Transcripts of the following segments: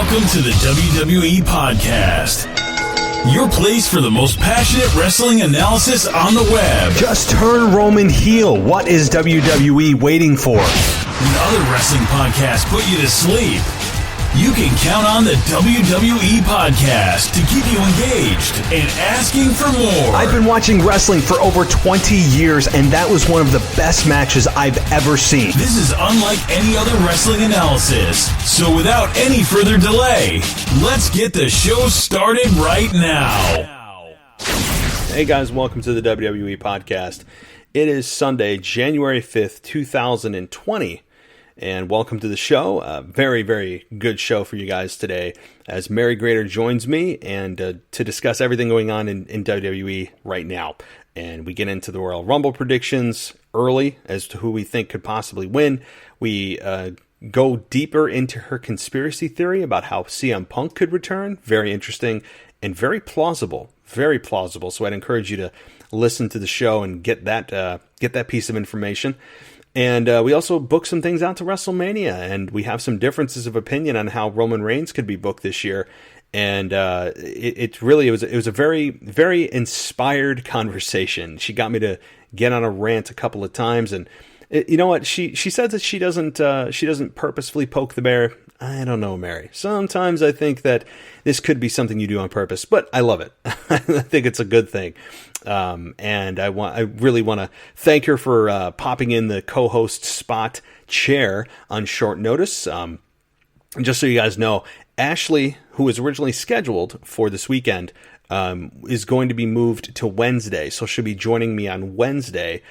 Welcome to the WWE Podcast, your place for the most passionate wrestling analysis on the web. Just turn Roman heel. What is WWE waiting for? When other wrestling podcasts put you to sleep, you can count on the WWE Podcast to keep you engaged and asking for more. I've been watching wrestling for over 20 years, and that was one of the best matches I've ever seen. This is unlike any other wrestling analysis. So without any further delay, let's get the show started right now. Hey guys, welcome to the WWE Podcast. It is Sunday, January 5th, 2020. And welcome to the show. Very, very good show for you guys today as Mary Grader joins me and to discuss everything going on in WWE right now. And we get into the Royal Rumble predictions early as to who we think could possibly win. We go deeper into her conspiracy theory about how CM Punk could return. Very interesting and very plausible. Very plausible. So I'd encourage you to listen to the show and get that piece of information. And we also booked some things out to WrestleMania, and we have some differences of opinion on how Roman Reigns could be booked this year. And it was a very, very inspired conversation. She got me to get on a rant a couple of times, and you know what? She says that she doesn't purposefully poke the bear. I don't know, Mary. Sometimes I think that this could be something you do on purpose, but I love it. I think it's a good thing. And I really want to thank her for popping in the co-host spot chair on short notice. Just so you guys know, Ashley, who was originally scheduled for this weekend, is going to be moved to Wednesday. So she'll be joining me on Wednesday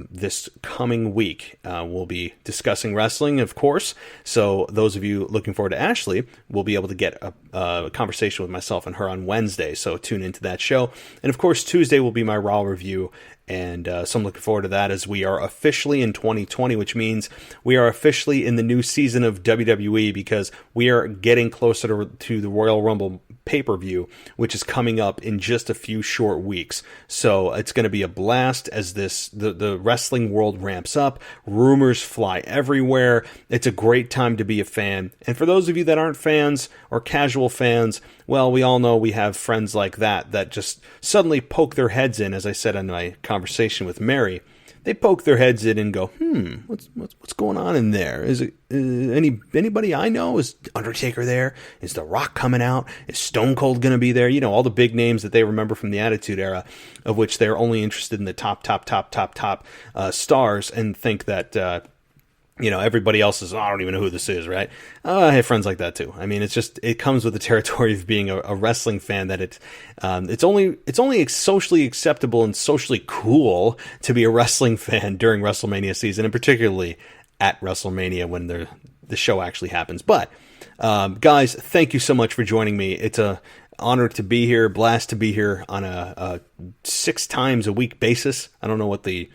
this coming week. We'll be discussing wrestling, of course. So those of you looking forward to Ashley will be able to get a conversation with myself and her on Wednesday. So tune into that show. And of course, Tuesday will be my Raw review. And so I'm looking forward to that as we are officially in 2020, which means we are officially in the new season of WWE because we are getting closer to the Royal Rumble pay-per-view, which is coming up in just a few short weeks. So it's going to be a blast as the wrestling world ramps up. Rumors fly everywhere. It's a great time to be a fan. And for those of you that aren't fans or casual fans, well, we all know we have friends like that just suddenly poke their heads in, as I said in my conversation with Mary. They poke their heads in and go, what's going on in there? Is it anybody I know? Is Undertaker there? Is The Rock coming out? Is Stone Cold going to be there? You know, all the big names that they remember from the Attitude Era, of which they're only interested in the top stars, and think that everybody else is, I don't even know who this is, right? I have friends like that too. I mean, it comes with the territory of being a wrestling fan that it's only socially acceptable and socially cool to be a wrestling fan during WrestleMania season, and particularly at WrestleMania when the show actually happens. But guys, thank you so much for joining me. It's a honor to be here, blast to be here on a 6 times a week basis. I don't know what the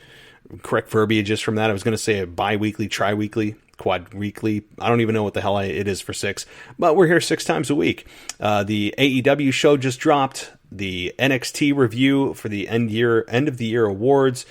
correct verbiage is from that. I was going to say a bi-weekly, tri-weekly, quad-weekly. I don't even know what the hell it is for 6, but we're here 6 times a week. The AEW show just dropped. The NXT review for the end of the year awards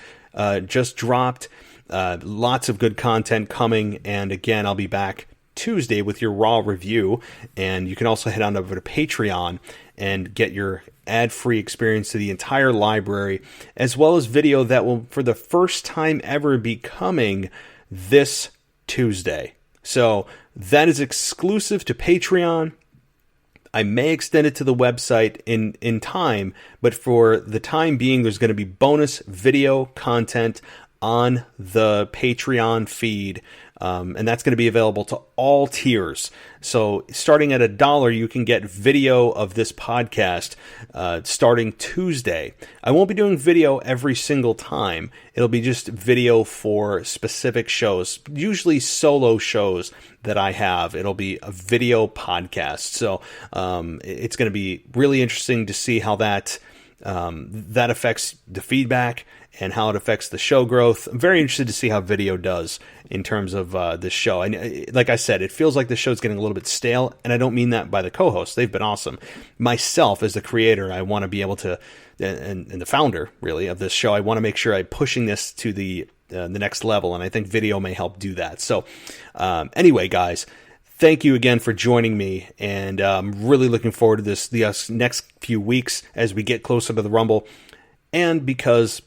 just dropped. Lots of good content coming, and again, I'll be back Tuesday with your Raw review, and you can also head on over to Patreon and get your ad-free experience to the entire library, as well as video that will, for the first time ever, be coming this Tuesday. So that is exclusive to Patreon. I may extend it to the website in time, but for the time being, there's going to be bonus video content on the Patreon feed. And that's going to be available to all tiers. So starting at $1, you can get video of this podcast starting Tuesday. I won't be doing video every single time. It'll be just video for specific shows, usually solo shows that I have. It'll be a video podcast. So it's going to be really interesting to see how that affects the feedback and how it affects the show growth. I'm very interested to see how video does in terms of this show. And like I said, it feels like the show's getting a little bit stale, and I don't mean that by the co-hosts. They've been awesome. Myself, as the creator, I want to be able to, and the founder, really, of this show, I want to make sure I'm pushing this to the next level, and I think video may help do that. So anyway, guys, thank you again for joining me, and I'm really looking forward to the next few weeks as we get closer to the Rumble, and because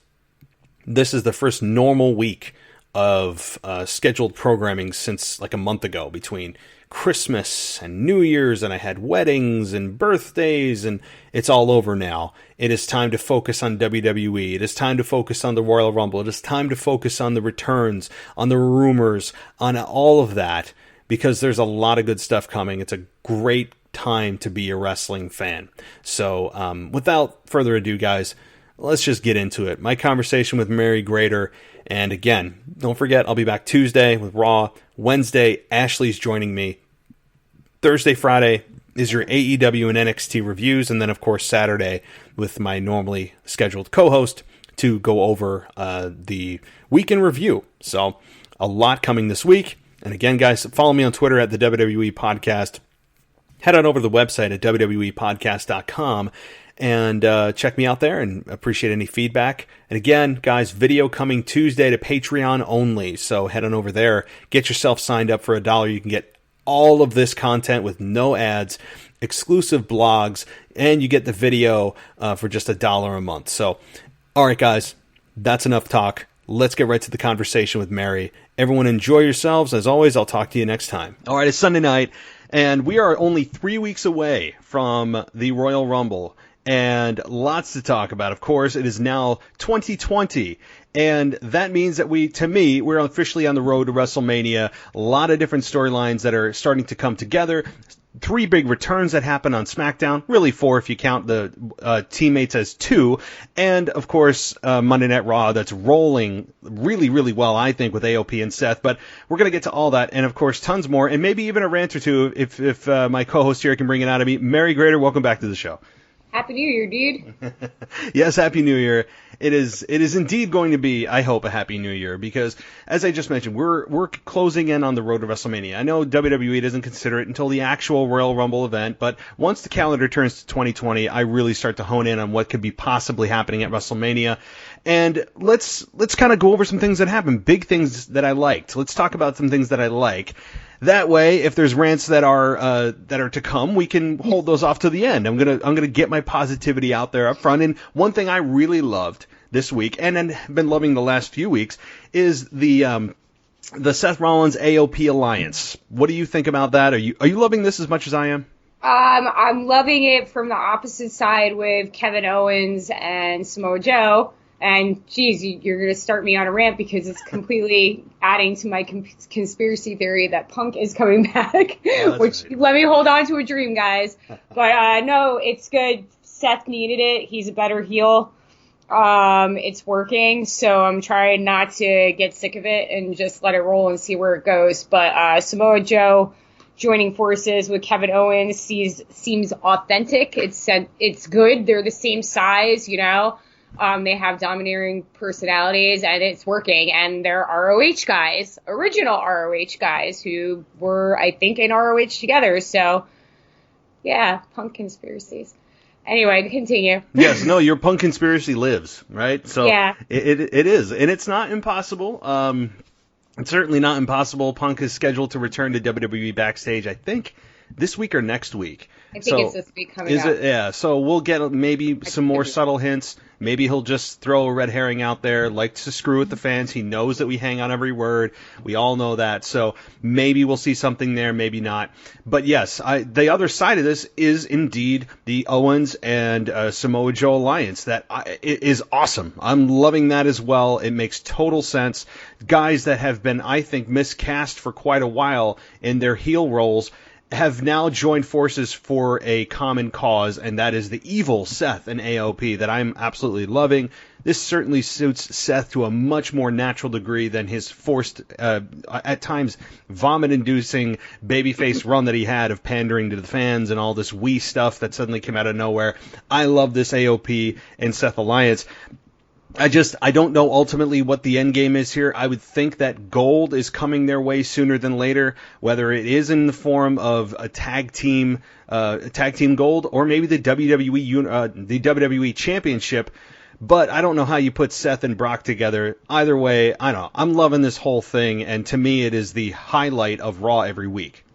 this is the first normal week of scheduled programming since like a month ago, between Christmas and New Year's, and I had weddings and birthdays, and it's all over now. It is time to focus on WWE. It is time to focus on the Royal Rumble. It is time to focus on the returns, on the rumors, on all of that, because there's a lot of good stuff coming. It's a great time to be a wrestling fan. So without further ado, guys, let's just get into it. My conversation with Mary Grater. And again, don't forget, I'll be back Tuesday with Raw. Wednesday, Ashley's joining me. Thursday, Friday is your AEW and NXT reviews. And then, of course, Saturday with my normally scheduled co-host to go over the week in review. So a lot coming this week. And again, guys, follow me on Twitter at the WWE Podcast. Head on over to the website at wwepodcast.com. And check me out there, and appreciate any feedback. And again, guys, video coming Tuesday to Patreon only. So head on over there. Get yourself signed up for $1. You can get all of this content with no ads, exclusive blogs, and you get the video for just $1 a month. So, all right, guys, that's enough talk. Let's get right to the conversation with Mary. Everyone enjoy yourselves. As always, I'll talk to you next time. All right, it's Sunday night, and we are only 3 weeks away from the Royal Rumble. And lots to talk about. Of course, it is now 2020, and that means that we're officially on the road to WrestleMania. A lot of different storylines that are starting to come together. 3 big returns that happen on SmackDown. Really 4 if you count the teammates as 2. And, of course, Monday Night Raw that's rolling really, really well, I think, with AOP and Seth. But we're going to get to all that, and, of course, tons more, and maybe even a rant or two if my co-host here can bring it out of me. Mary Grater, welcome back to the show. Happy New Year, dude. Yes, Happy New Year. It is indeed going to be, I hope, a Happy New Year, because, as I just mentioned, we're closing in on the road to WrestleMania. I know WWE doesn't consider it until the actual Royal Rumble event, but once the calendar turns to 2020, I really start to hone in on what could be possibly happening at WrestleMania. And let's kind of go over some things that happened, big things that I liked. Let's talk about some things that I like. That way, if there's rants that are to come, we can hold those off to the end. I'm gonna get my positivity out there up front. And one thing I really loved this week, and have been loving the last few weeks, is the Seth Rollins AOP alliance. What do you think about that? Are you loving this as much as I am? I'm loving it from the opposite side with Kevin Owens and Samoa Joe. And, geez, you're going to start me on a rant because it's completely adding to my conspiracy theory that Punk is coming back, which great. Let me hold on to a dream, guys. But, no, it's good. Seth needed it. He's a better heel. It's working, so I'm trying not to get sick of it and just let it roll and see where it goes. But Samoa Joe joining forces with Kevin Owens seems authentic. It's good. They're the same size, you know. They have domineering personalities, and it's working. And they're ROH guys, original ROH guys, who were, I think, in ROH together. So, yeah, Punk conspiracies. Anyway, continue. Yes, no, your Punk conspiracy lives, right? So yeah. It is, and it's not impossible. It's certainly not impossible. Punk is scheduled to return to WWE backstage, I think, this week or next week. I think it's this week coming up. Is it? Yeah, so we'll get maybe some more subtle hints. Maybe he'll just throw a red herring out there, likes to screw with the fans. He knows that we hang on every word. We all know that. So maybe we'll see something there, maybe not. But yes, the other side of this is indeed the Owens and Samoa Joe alliance. That it is awesome. I'm loving that as well. It makes total sense. Guys that have been, I think, miscast for quite a while in their heel roles have now joined forces for a common cause, and that is the evil Seth and AOP that I'm absolutely loving. This certainly suits Seth to a much more natural degree than his forced, at times, vomit-inducing babyface run that he had of pandering to the fans and all this wee stuff that suddenly came out of nowhere. I love this AOP and Seth alliance. I don't know ultimately what the end game is here. I would think that gold is coming their way sooner than later, whether it is in the form of a tag team gold, or maybe the WWE Championship. But I don't know how you put Seth and Brock together. Either way, I don't know. I'm loving this whole thing, and to me, it is the highlight of Raw every week.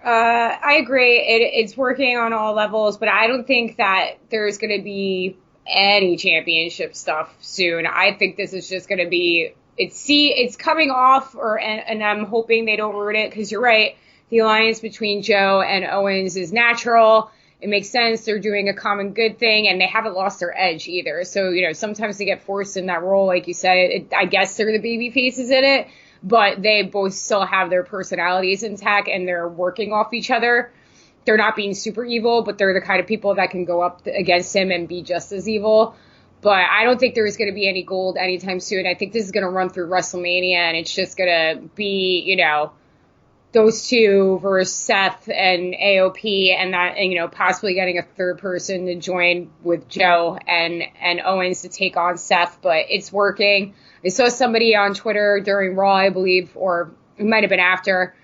I agree. It's working on all levels, but I don't think that there's going to be any championship stuff soon. I think this is just going to be, it's coming off, and I'm hoping they don't ruin it, because you're right. The alliance between Joe and Owens is natural. It makes sense. They're doing a common good thing, and they haven't lost their edge either. So, sometimes they get forced in that role, like you said. I guess they're the baby faces in it, but they both still have their personalities intact, and they're working off each other. They're not being super evil, but they're the kind of people that can go up against him and be just as evil. But I don't think there's going to be any gold anytime soon. I think this is going to run through WrestleMania, and it's just going to be, those two versus Seth and AOP, and that, and possibly getting a third person to join with Joe and Owens to take on Seth. But it's working. I saw somebody on Twitter during Raw, I believe, or it might have been after,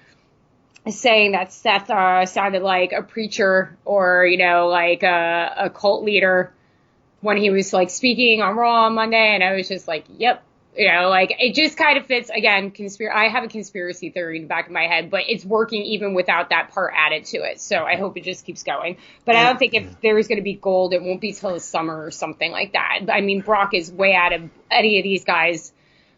saying that Seth sounded like a preacher or like a cult leader when he was like speaking on Raw on Monday, and I was just like, yep. It just kind of fits, again, I have a conspiracy theory in the back of my head, but it's working even without that part added to it. So I hope it just keeps going. But I don't think if there's going to be gold, it won't be till the summer or something like that. I mean, Brock is way out of any of these guys,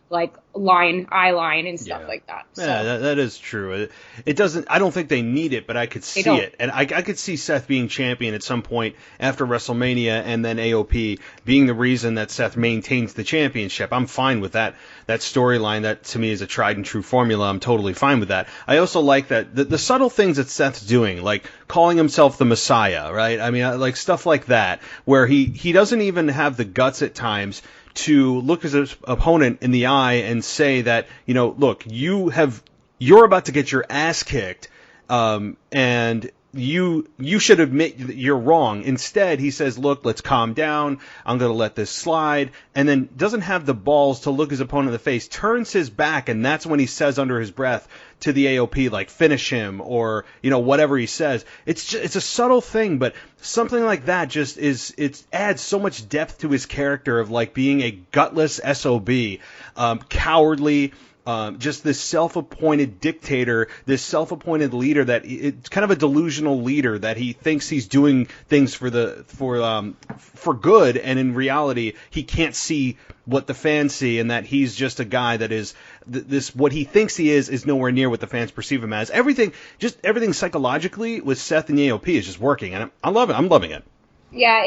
like eye line and stuff like that. So. Yeah, that is true. It doesn't, I don't think they need it, but I could see it. And I could see Seth being champion at some point after WrestleMania, and then AOP being the reason that Seth maintains the championship. I'm fine with that storyline. That to me is a tried and true formula. I'm totally fine with that. I also like that the subtle things that Seth's doing, like calling himself the Messiah, right? I mean, like stuff like that, where he doesn't even have the guts at times to look his opponent in the eye and say that, look, you're about to get your ass kicked, and you should admit that you're wrong. Instead, he says, look, let's calm down. I'm going to let this slide. And then doesn't have the balls to look his opponent in the face, turns his back, and that's when he says under his breath to the AOP, like, finish him, or, whatever he says. It's a subtle thing, but something like that just it adds so much depth to his character of, like, being a gutless SOB, cowardly, just this self-appointed dictator, this self-appointed leader that it's kind of a delusional leader that he thinks he's doing things for good, and in reality he can't see what the fans see, and that he's just a guy that is what he thinks he is nowhere near what the fans perceive him as. Everything psychologically with Seth and AOP is just working, and I'm loving it. Yeah,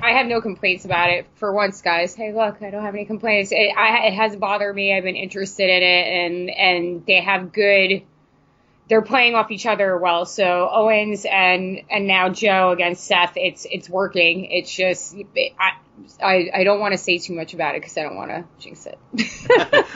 I have no complaints about it for once, guys. Hey, look, I don't have any complaints. It hasn't bothered me. I've been interested in it, and they have they're playing off each other well. So Owens and now Joe against Seth, it's working. It's just, I don't want to say too much about it because I don't want to jinx it.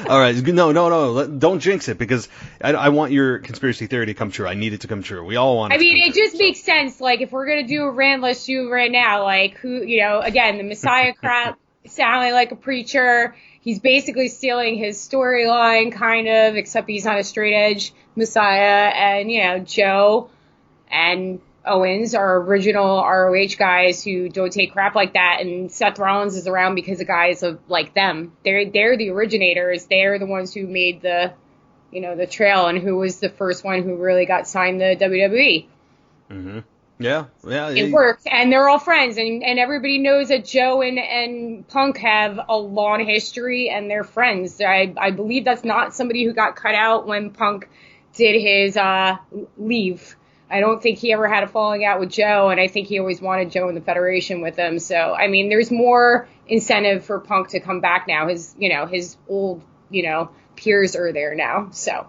All right. No. Don't jinx it, because I want your conspiracy theory to come true. I need it to come true. We all want it. I mean, it just makes sense. Like, if we're going to do a rant, let's do it right now. Like, who, again, the Messiah crap, sounding like a preacher. He's basically stealing his storyline, kind of, except he's not a straight edge Messiah. And, Joe and Owens are original ROH guys who don't take crap like that, and Seth Rollins is around because of guys like them. They're the originators. They're the ones who made the trail, and who was the first one who really got signed to WWE. Mm-hmm. Yeah. It worked, and they're all friends, and everybody knows that Joe and Punk have a long history, and they're friends. I believe that's not somebody who got cut out when Punk did his leave. I don't think he ever had a falling out with Joe, and I think he always wanted Joe in the Federation with him. So, I mean, there's more incentive for Punk to come back now. His old, peers are there now. So,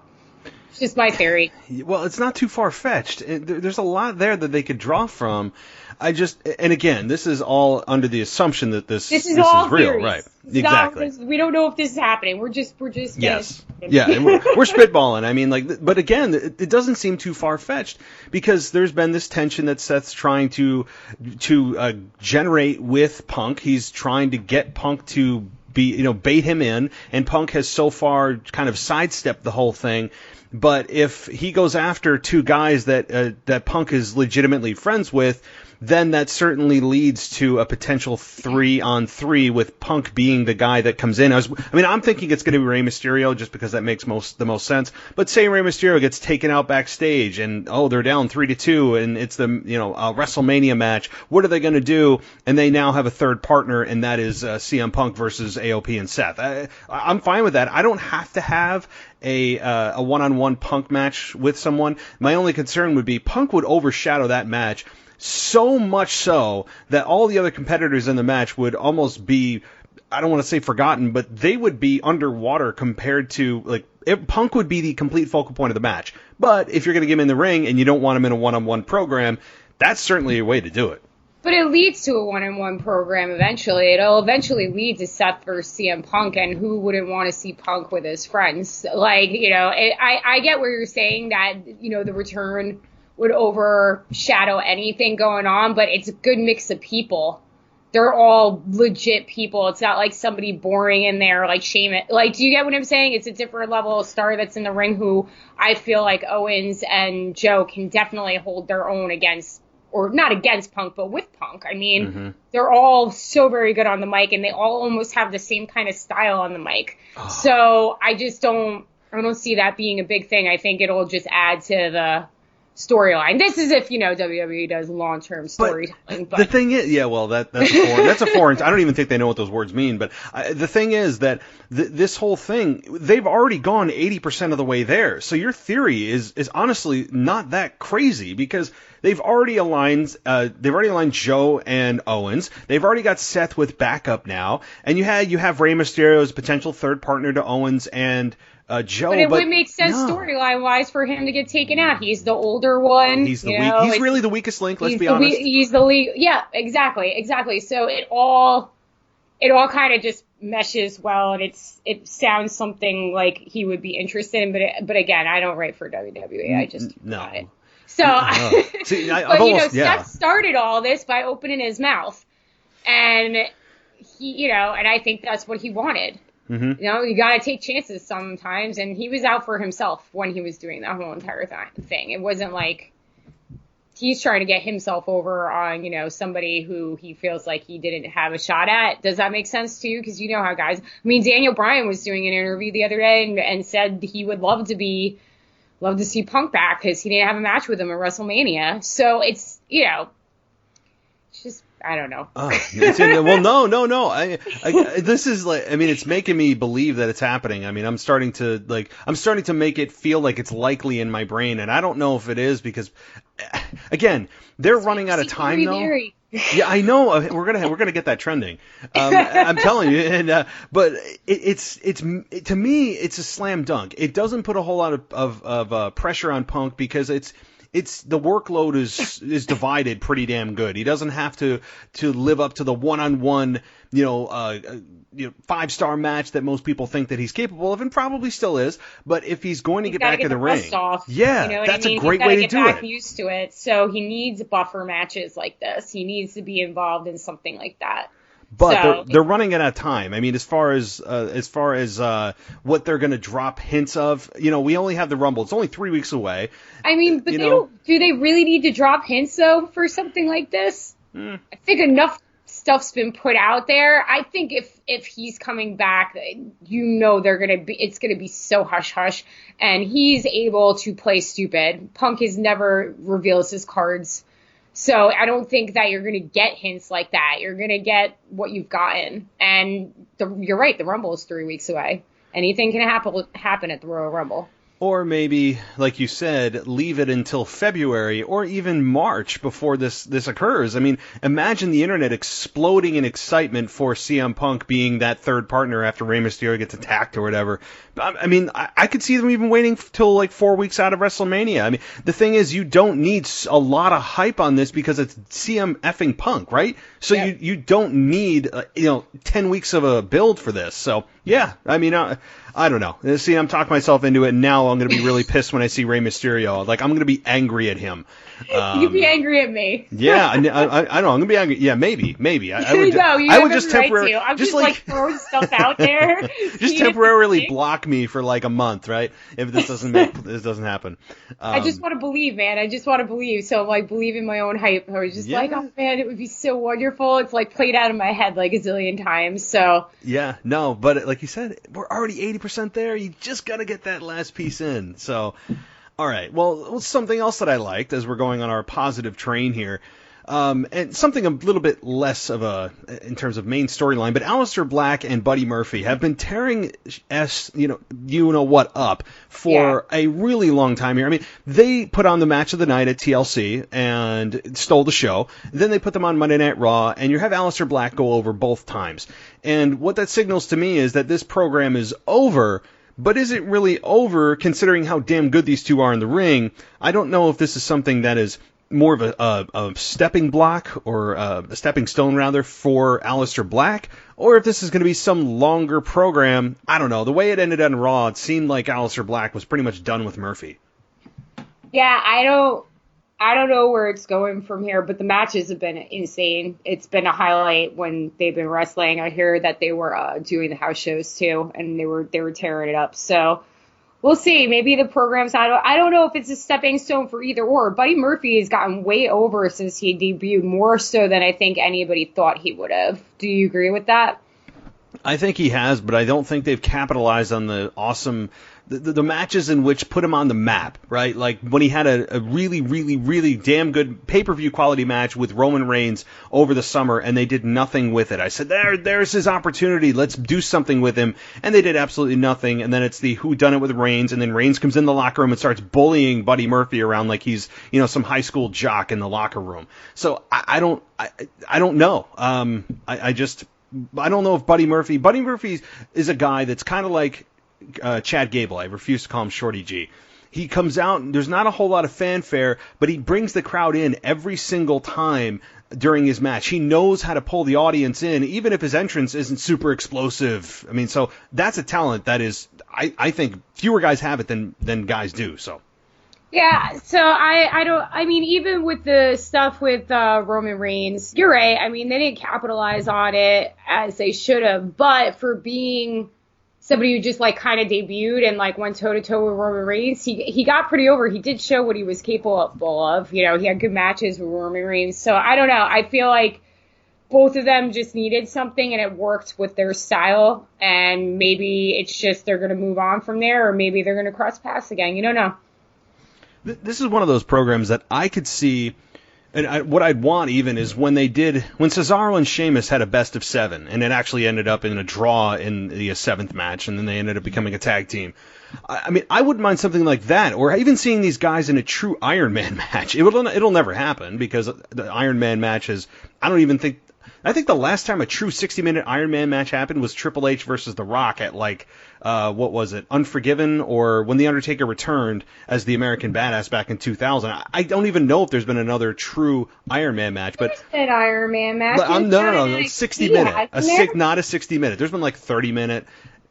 it's just my theory. Well, it's not too far-fetched. There's a lot there that they could draw from. And again, this is all under the assumption that this is all real, theories. Right? Exactly. We don't know if this is happening. We're just. Yes. Yeah, and we're spitballing. I mean, but again, it doesn't seem too far-fetched, because there's been this tension that Seth's trying to generate with Punk. He's trying to get Punk to bait him in, and Punk has so far kind of sidestepped the whole thing. But if he goes after two guys that Punk is legitimately friends with, then that certainly leads to a potential 3-on-3 with Punk being the guy that comes in. I'm thinking it's going to be Rey Mysterio just because that makes the most sense. But say Rey Mysterio gets taken out backstage and they're down 3-2 and it's the a WrestleMania match. What are they going to do? And they now have a third partner, and that is CM Punk versus AOP and Seth. I'm fine with that. I don't have to have a one-on-one Punk match with someone. My only concern would be Punk would overshadow that match so much so that all the other competitors in the match would almost be, I don't want to say forgotten, but they would be underwater compared to, Punk would be the complete focal point of the match. But if you're going to get him in the ring and you don't want him in a one-on-one program, that's certainly a way to do it. But it leads to a one-on-one program eventually. It'll eventually lead to Seth versus CM Punk, and who wouldn't want to see Punk with his friends? I get where you're saying that, the return would overshadow anything going on, but it's a good mix of people. They're all legit people. It's not like somebody boring in there, like Sheamus. Do you get what I'm saying? It's a different level of star that's in the ring who I feel like Owens and Joe can definitely hold their own against, or not against Punk, but with Punk. I mean, They're all so very good on the mic, and they all almost have the same kind of style on the mic. Oh. So I don't see that being a big thing. I think it'll just add to the storyline. This is if, WWE does long-term storytelling. But the thing is, that's a foreign. I don't even think they know what those words mean. But the thing is that this whole thing, they've already gone 80% of the way there. So your theory is honestly not that crazy, because they've already aligned Joe and Owens. They've already got Seth with backup now, and you have Rey Mysterio as potential third partner to Owens and Joe. But it would make sense storyline-wise for him to get taken out. He's the older one. He's he's really the weakest link, let's be honest. He's the lead. Yeah, exactly. So it all kind of just meshes well, and it sounds something like he would be interested in. But again, I don't write for WWE. I just no. It. So, See, Seth started all this by opening his mouth, and he, and I think that's what he wanted. Mm-hmm. You got to take chances sometimes, and he was out for himself when he was doing that whole entire thing. It wasn't like he's trying to get himself over on, somebody who he feels like he didn't have a shot at. Does that make sense to you? Because you know how guys, Daniel Bryan was doing an interview the other day and said he would love to see Punk back because he didn't have a match with him at WrestleMania. So it's, it's just, I don't know. No. This is it's making me believe that it's happening. I'm starting to make it feel like it's likely in my brain, and I don't know if it is because, again, they're running out of time though. Yeah, I know. We're gonna get that trending. I'm telling you. And but it's to me, it's a slam dunk. It doesn't put a whole lot of pressure on Punk because it's the workload is divided pretty damn good. He doesn't have to live up to the one-on-one, 5-star match that most people think that he's capable of, and probably still is. But if he's going to get back in the ring, that's a great way to do it. Used to it, so he needs buffer matches like this. He needs to be involved in something like that. But they're running out of time. As far as what they're going to drop hints of, we only have the Rumble. It's only 3 weeks away. But do they really need to drop hints though for something like this? I think enough stuff's been put out there. I think if he's coming back, it's gonna be so hush hush, and he's able to play stupid. Punk never reveals his cards. So I don't think that you're going to get hints like that. You're going to get what you've gotten. And you're right, the Rumble is 3 weeks away. Anything can happen at the Royal Rumble. Or maybe, like you said, leave it until February or even March before this occurs. Imagine the internet exploding in excitement for CM Punk being that third partner after Rey Mysterio gets attacked or whatever. I could see them even waiting till 4 weeks out of WrestleMania. The thing is, you don't need a lot of hype on this because it's CM effing Punk, right? So you don't need 10 weeks of a build for this. So Yeah, I mean, I don't know. See, I'm talking myself into it, and now I'm going to be really pissed when I see Rey Mysterio. Like, I'm going to be angry at him. You'd be angry at me. Yeah, I know. I'm going to be angry. Yeah, maybe. I would. No, you I have would just every right temporarily, to. I'm just like throwing stuff out there. just temporarily block me for like a month, right? If this doesn't happen. I just want to believe, man. I just want to believe. So I'm like, believe in my own hype. I was just like, oh man, it would be so wonderful. It's like played out in my head like a zillion times. So yeah, no, but like you said, we're already 80% there. You just got to get that last piece in. So, all right. Well, something else that I liked as we're going on our positive train here. And something a little bit less of in terms of main storyline, but Aleister Black and Buddy Murphy have been tearing what up for a really long time here. I mean, they put on the match of the night at TLC and stole the show. Then they put them on Monday Night Raw, and you have Aleister Black go over both times. And what that signals to me is that this program is over. But is it really over considering how damn good these two are in the ring? I don't know if this is something that is more of a stepping block or a stepping stone rather for Aleister Black, or if this is going to be some longer program. I don't know. The way it ended on Raw, it seemed like Aleister Black was pretty much done with Murphy. Yeah, I don't know where it's going from here, but the matches have been insane. It's been a highlight when they've been wrestling. I hear that they were doing the house shows too, and they were tearing it up. So we'll see. Maybe the program's not. I don't know if it's a stepping stone for either or. Buddy Murphy has gotten way over since he debuted, more so than I think anybody thought he would have. Do you agree with that? I think he has, but I don't think they've capitalized on the awesome the matches in which put him on the map, right? Like when he had a really, really, really damn good pay-per-view quality match with Roman Reigns over the summer, and they did nothing with it. I said, there's his opportunity. Let's do something with him. And they did absolutely nothing. And then it's the whodunit with Reigns, and then Reigns comes in the locker room and starts bullying Buddy Murphy around like he's, some high school jock in the locker room. So I don't know. I don't know if Buddy Murphy is a guy that's kind of like Chad Gable. I refuse to call him Shorty G. He comes out, and there's not a whole lot of fanfare, but he brings the crowd in every single time during his match. He knows how to pull the audience in, even if his entrance isn't super explosive. I mean, so that's a talent that is, I think, fewer guys have it than guys do. So. Yeah, so I mean, even with the stuff with Roman Reigns, you're right. I mean, they didn't capitalize on it as they should have, but for being somebody who just like kind of debuted and like went toe to toe with Roman Reigns, he got pretty over. He did show what he was capable of. He had good matches with Roman Reigns. So I don't know. I feel like both of them just needed something and it worked with their style. And maybe it's just they're going to move on from there, or maybe they're going to cross paths again. You don't know. This is one of those programs that I could see. And what I'd want even is when Cesaro and Sheamus had a best of 7, and it actually ended up in a draw in the 7th match, and then they ended up becoming a tag team. I mean, I wouldn't mind something like that, or even seeing these guys in a true Iron Man match. It'll never happen because the Iron Man match is, I think the last time a true 60-minute Iron Man match happened was Triple H versus The Rock at what was it, Unforgiven, or when The Undertaker returned as the American Badass back in 2000. I don't even know if there's been another true Iron Man match. But an Iron Man match. No, 60 minute. Not a 60 minute. There's been like 30 minute.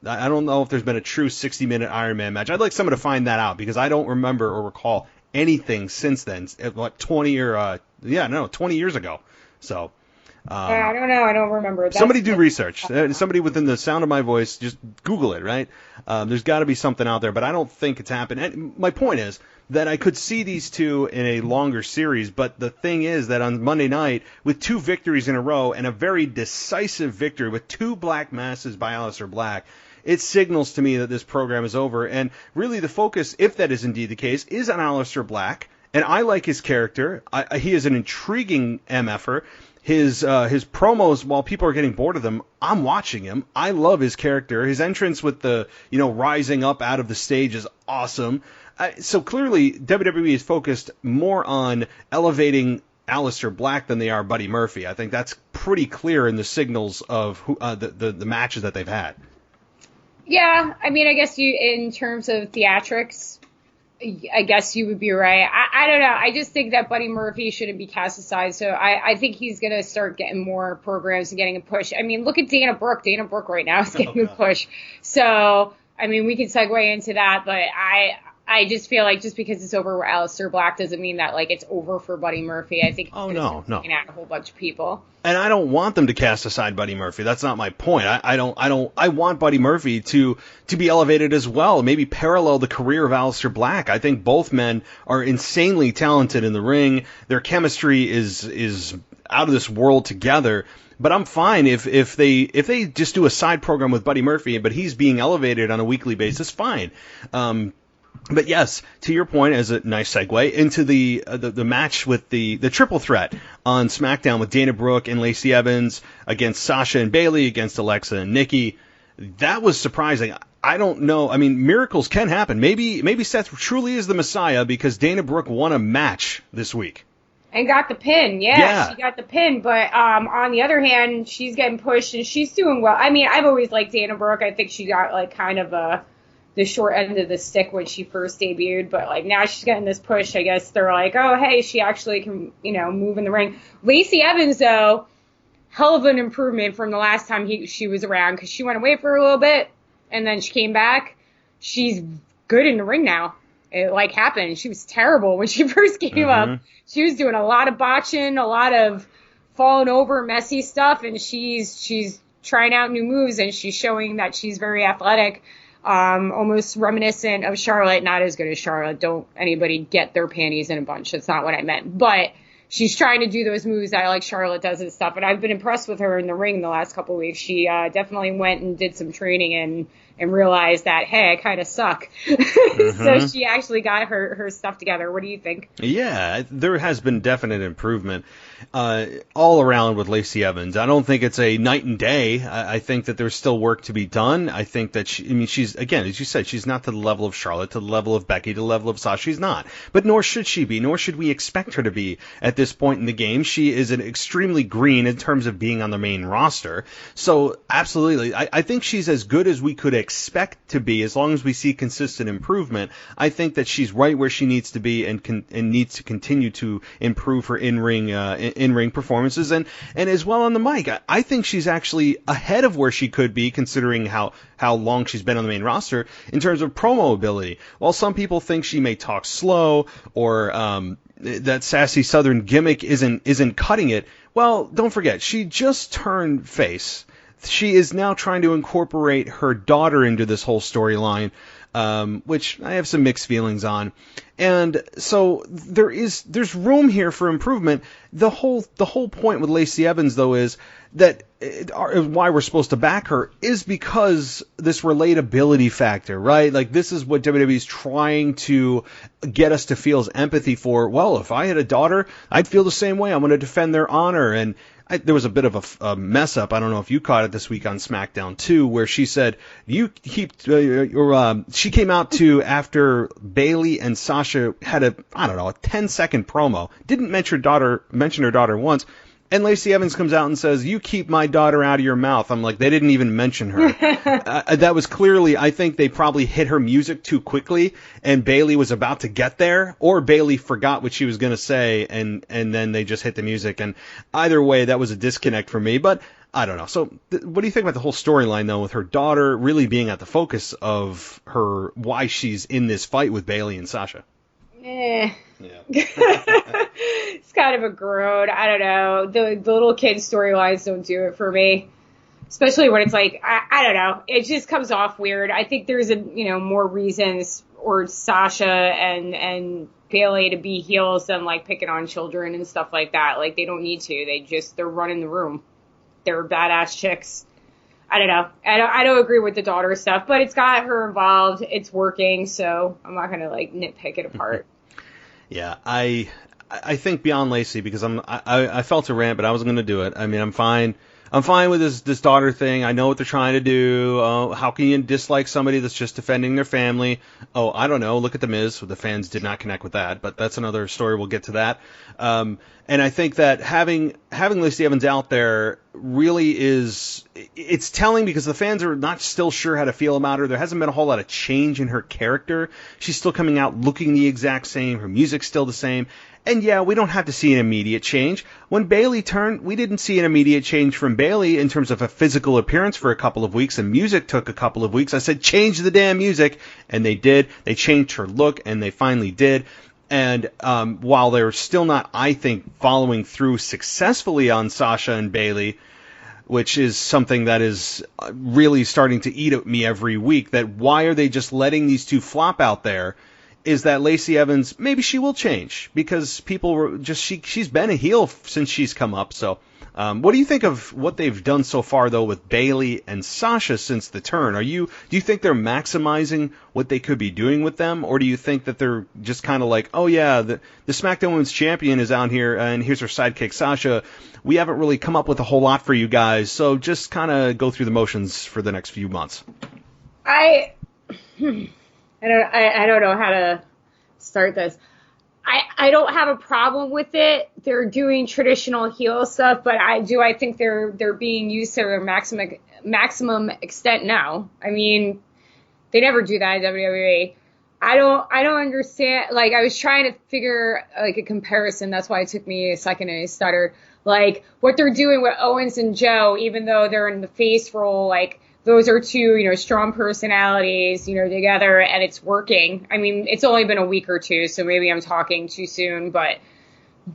I don't know if there's been a true 60-minute Iron Man match. I'd like someone to find that out because I don't remember or recall anything since then. 20 years ago. So. I don't know. I don't remember. Somebody do research. Somebody within the sound of my voice, just Google it, right? There's got to be something out there, but I don't think it's happened. And my point is that I could see these two in a longer series, but the thing is that on Monday night, with 2 victories in a row and a very decisive victory with 2 black masses by Aleister Black, it signals to me that this program is over. And really the focus, if that is indeed the case, is on Aleister Black. And I like his character. He is an intriguing MFer. His promos, while people are getting bored of them, I'm watching him. I love his character. His entrance with the, rising up out of the stage is awesome. So clearly, WWE is focused more on elevating Aleister Black than they are Buddy Murphy. I think that's pretty clear in the signals of the matches that they've had. Yeah, I mean, I guess in terms of theatrics, I guess you would be right. I don't know. I just think that Buddy Murphy shouldn't be cast aside. So I think he's going to start getting more programs and getting a push. I mean, look at Dana Brooke. Dana Brooke right now is getting a push. So, I mean, we can segue into that, but I just feel like just because it's over with Aleister Black doesn't mean that like it's over for Buddy Murphy. I think he's taking out a whole bunch of people. And I don't want them to cast aside Buddy Murphy. That's not my point. I want Buddy Murphy to be elevated as well. Maybe parallel the career of Aleister Black. I think both men are insanely talented in the ring. Their chemistry is out of this world together. But I'm fine if they just do a side program with Buddy Murphy, but he's being elevated on a weekly basis. Fine. But yes, to your point, as a nice segue into the match with the triple threat on SmackDown with Dana Brooke and Lacey Evans against Sasha and Bayley, against Alexa and Nikki, that was surprising. I don't know. I mean, miracles can happen. Maybe Seth truly is the Messiah because Dana Brooke won a match this week. And got the pin, yeah, she got the pin. But on the other hand, she's getting pushed and she's doing well. I mean, I've always liked Dana Brooke. I think she got like kind of the short end of the stick when she first debuted, but like now she's getting this push. I guess they're like, oh, hey, she actually can, move in the ring. Lacey Evans, though, hell of an improvement from the last time she was around because she went away for a little bit and then she came back. She's good in the ring now. It like happened. She was terrible when she first came up. She was doing a lot of botching, a lot of falling over, messy stuff, and she's trying out new moves and she's showing that she's very athletic. Almost reminiscent of Charlotte, not as good as Charlotte. Don't anybody get their panties in a bunch. That's not what I meant. But she's trying to do those moves that like Charlotte does and stuff. And I've been impressed with her in the ring the last couple of weeks. She definitely went and did some training and realized that, hey, I kind of suck. So she actually got her stuff together. What do you think? Yeah, there has been definite improvement all around with Lacey Evans. I don't think it's a night and day. I think that there's still work to be done. I think that she's, again, as you said, she's not to the level of Charlotte, to the level of Becky, to the level of Sasha. She's not. But nor should she be, nor should we expect her to be at this point in the game. She is an extremely green in terms of being on the main roster. So absolutely, I think she's as good as we could expect to be as long as we see consistent improvement. I think that she's right where she needs to be and needs to continue to improve her in-ring performances and as well on the mic. I think she's actually ahead of where she could be considering how long she's been on the main roster in terms of promo ability. While some people think she may talk slow or that sassy Southern gimmick isn't cutting it, well, don't forget, she just turned face. She is now trying to incorporate her daughter into this whole storyline, which I have some mixed feelings on. And so there's room here for improvement. The whole point with Lacey Evans, though, is that why we're supposed to back her is because this relatability factor, right? Like, this is what WWE is trying to get us to feel as empathy for. Well, if I had a daughter, I'd feel the same way. I'm going to defend their honor. And there was a bit of a mess up. I don't know if you caught it this week on SmackDown too, where she said she came out to after Bayley and Sasha had a 10-second promo, didn't mention her daughter once. And Lacey Evans comes out and says, "You keep my daughter out of your mouth." I'm like, they didn't even mention her. That was clearly, I think they probably hit her music too quickly, and Bayley was about to get there, or Bayley forgot what she was going to say, and then they just hit the music. And either way, that was a disconnect for me. But I don't know. So what do you think about the whole storyline, though, with her daughter really being at the focus of why she's in this fight with Bayley and Sasha? Yeah. It's kind of a groan. I don't know. The little kid storylines don't do it for me. Especially when it's like, I don't know. It just comes off weird. I think there's more reasons or Sasha and Bayley to be heels than like picking on children and stuff like that. Like, they don't need to. They're running the room. They're badass chicks. I don't know. I don't agree with the daughter stuff, but it's got her involved. It's working, so I'm not gonna like nitpick it apart. Yeah, I I think beyond Lacey, because I felt a rant, but I wasn't going to do it. I mean, I'm fine. I'm fine with this daughter thing. I know what they're trying to do. How can you dislike somebody that's just defending their family? Oh, I don't know. Look at The Miz. The fans did not connect with that, but that's another story. We'll get to that. And I think that having Lacey Evans out there really it's telling, because the fans are not still sure how to feel about her. There hasn't been a whole lot of change in her character. She's still coming out looking the exact same. Her music's still the same. And yeah, we don't have to see an immediate change. When Bayley turned, we didn't see an immediate change from Bayley in terms of a physical appearance for a couple of weeks, and music took a couple of weeks. I said, change the damn music, and they did. They changed her look, and they finally did. And while they're still not, I think, following through successfully on Sasha and Bayley, which is something that is really starting to eat at me every week, that why are they just letting these two flop out there, is that Lacey Evans, maybe she will change, because people were just, she's been a heel since she's come up. So what do you think of what they've done so far, though, with Bayley and Sasha since the turn? Do you think they're maximizing what they could be doing with them, or do you think that they're just kind of like, oh yeah, the SmackDown Women's Champion is out here, and here's her sidekick Sasha. We haven't really come up with a whole lot for you guys, so just kind of go through the motions for the next few months. I don't know how to start this. I don't have a problem with it. They're doing traditional heel stuff, but I think they're being used to their maximum extent now. I mean, they never do that in WWE. I don't understand. Like, I was trying to figure like a comparison. That's why it took me a second and I stuttered. Like, what they're doing with Owens and Joe, even though they're in the face role, like, those are two, strong personalities, together, and it's working. I mean, it's only been a week or two, so maybe I'm talking too soon, but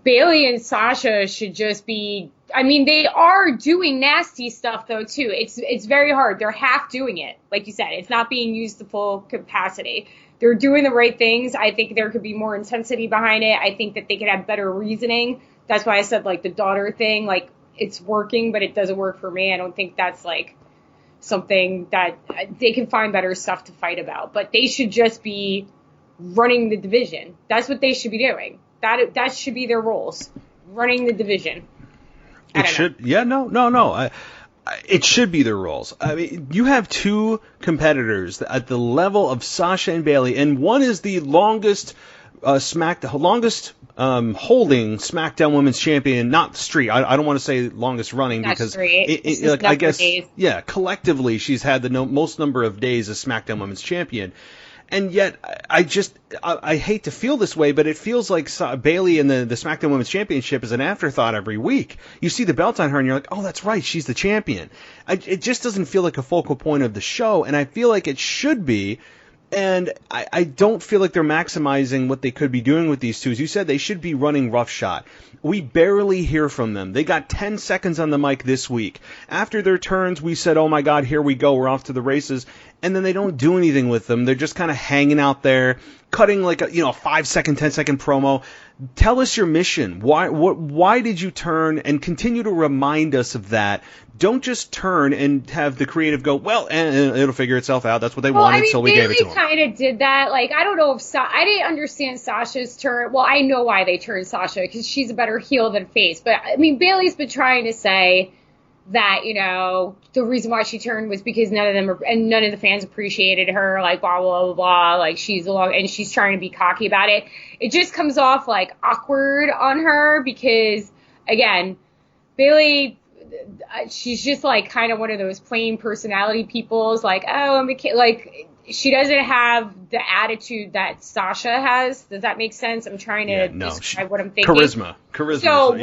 Bayley and Sasha should just be, I mean, they are doing nasty stuff, though, too. It's very hard. They're half doing it. Like you said, it's not being used to full capacity. They're doing the right things. I think there could be more intensity behind it. I think that they could have better reasoning. That's why I said, like, the daughter thing, like, it's working, but it doesn't work for me. I don't think that's, like, something that they can find better stuff to fight about, but they should just be running the division. That's what they should be doing. That should be their roles, running the division. It should. Yeah, no. It should be their roles. I mean, you have two competitors at the level of Sasha and Bayley, and one is the longest holding SmackDown Women's Champion, not streak. I don't want to say longest running, because I guess days. Yeah, collectively she's had the most number of days as SmackDown Women's Champion. And yet, I hate to feel this way, but it feels like Bayley and the SmackDown Women's Championship is an afterthought every week. You see the belt on her, and you're like, oh, that's right, she's the champion. It just doesn't feel like a focal point of the show, and I feel like it should be. And I don't feel like they're maximizing what they could be doing with these two. As you said, they should be running roughshod. We barely hear from them. They got 10 seconds on the mic this week. After their turns, we said, oh my God, here we go, we're off to the races. And then they don't do anything with them. They're just kind of hanging out there, cutting like a 5-second, 10-second promo. Tell us your mission. Why did you turn, and continue to remind us of that? Don't just turn and have the creative go, well, and it'll figure itself out. That's what they wanted, so we gave it to them. Bayley kind of did that. Like, I don't know if I didn't understand Sasha's turn. Well, I know why they turned Sasha, because she's a better heel than face. But, I mean, Bayley's been trying to say that, the reason why she turned was because none of the fans appreciated her, like, blah, blah, blah, blah, like, and she's trying to be cocky about it. It just comes off, like, awkward on her, because, again, Bayley, she's just, like, kind of one of those plain personality peoples, like, oh, I'm a kid, like, she doesn't have the attitude that Sasha has. Does that make sense? I'm trying to describe what I'm thinking. Charisma. So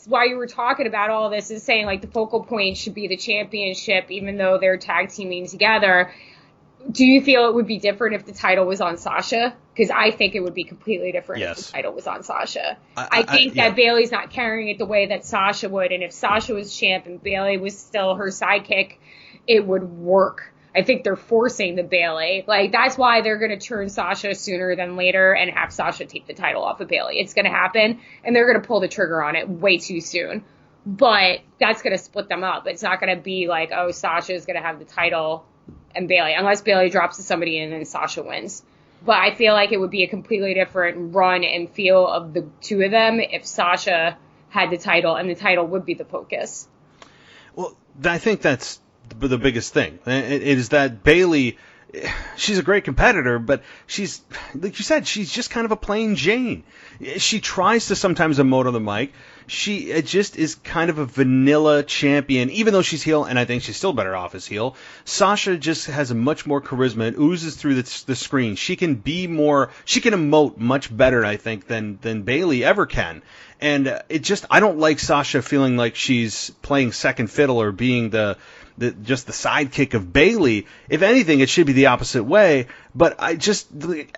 while you were talking about all this, is saying like the focal point should be the championship, even though they're tag teaming together. Do you feel it would be different if the title was on Sasha? Because I think it would be completely different if the title was on Sasha. I think that Bayley's not carrying it the way that Sasha would, and if Sasha was champ and Bayley was still her sidekick, it would work. I think they're forcing the Bayley. Like, that's why they're going to turn Sasha sooner than later and have Sasha take the title off of Bayley. It's going to happen, and they're going to pull the trigger on it way too soon. But that's going to split them up. It's not going to be like, oh, Sasha is going to have the title and Bayley, unless Bayley drops to somebody and then Sasha wins. But I feel like it would be a completely different run and feel of the two of them if Sasha had the title, and the title would be the focus. Well, I think that's the biggest thing. It is that Bayley, she's a great competitor, but she's, like you said, she's just kind of a plain Jane. She tries to sometimes emote on the mic. She just is kind of a vanilla champion, even though she's heel, and I think she's still better off as heel. Sasha just has much more charisma and oozes through the screen. She can emote much better, I think, than Bayley ever can. And I don't like Sasha feeling like she's playing second fiddle or being just the sidekick of Bayley. If anything, it should be the opposite way. But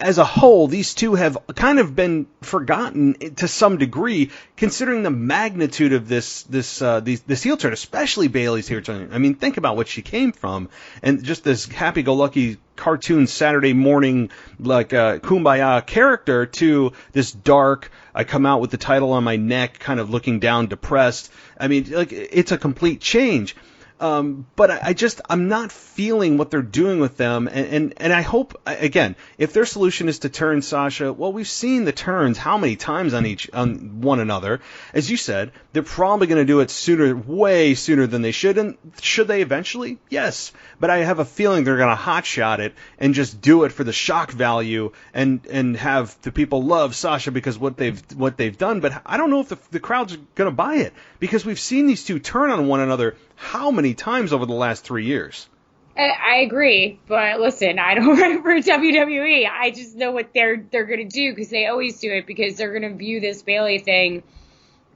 as a whole, these two have kind of been forgotten to some degree, considering the magnitude of this heel turn, especially Bayley's heel turn. I mean, think about what she came from, and just this happy-go-lucky cartoon Saturday morning, like kumbaya character, to this dark, I come out with the title on my neck, kind of looking down, depressed. I mean, like, it's a complete change. But I'm not feeling what they're doing with them, and I hope, again, if their solution is to turn Sasha, well, we've seen the turns how many times on one another. As you said, they're probably going to do it way sooner than they should, and should they eventually? Yes. But I have a feeling they're going to hotshot it and just do it for the shock value and have the people love Sasha because what they've done, but I don't know if the crowd's going to buy it, because we've seen these two turn on one another how many times over the last 3 years? I agree, but listen, I don't run for WWE. I just know what they're going to do, because they always do it, because they're going to view this Bayley thing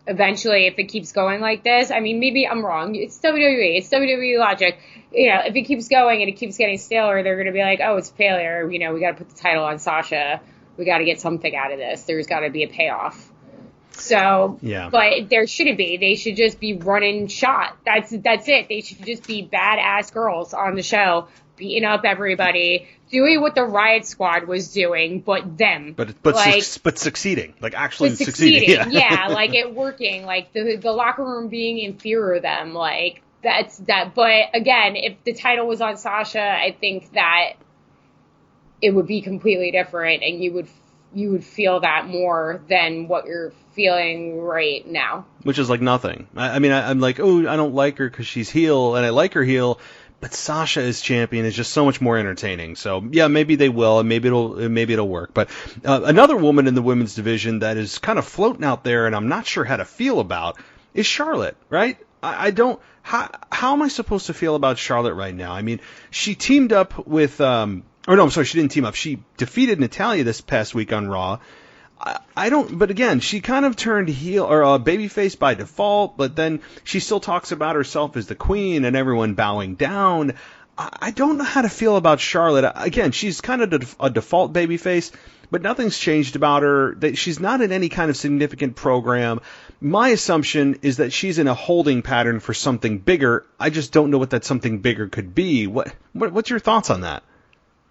eventually, if it keeps going like this. I mean, maybe I'm wrong. It's WWE. It's WWE logic. You know, if it keeps going and it keeps getting staler, they're going to be like, oh, it's a failure. You know, we got to put the title on Sasha. We got to get something out of this. There's got to be a payoff. So, yeah. But there shouldn't be. They should just be running shot. That's it. They should just be badass girls on the show, beating up everybody, doing what the Riot Squad was doing, but them. But succeeding, like actually succeeding. Yeah, like it working, like the locker room being in fear of them, like that's that. But again, if the title was on Sasha, I think that it would be completely different, and you would feel that more than what you're feeling right now. Which is like nothing. I mean, I'm like, oh, I don't like her because she's heel, and I like her heel, but Sasha as champion is just so much more entertaining. So yeah, maybe they will, and maybe it'll work. But another woman in the women's division that is kind of floating out there, and I'm not sure how to feel about, is Charlotte. Right? I don't. How am I supposed to feel about Charlotte right now? I mean, she teamed up with. Or no, I'm sorry, she didn't team up. She defeated Natalya this past week on Raw. I don't, but again, she kind of turned heel or babyface by default, but then she still talks about herself as the queen and everyone bowing down. I don't know how to feel about Charlotte. Again, she's kind of a default babyface, but nothing's changed about her. She's not in any kind of significant program. My assumption is that she's in a holding pattern for something bigger. I just don't know what that something bigger could be. What's your thoughts on that?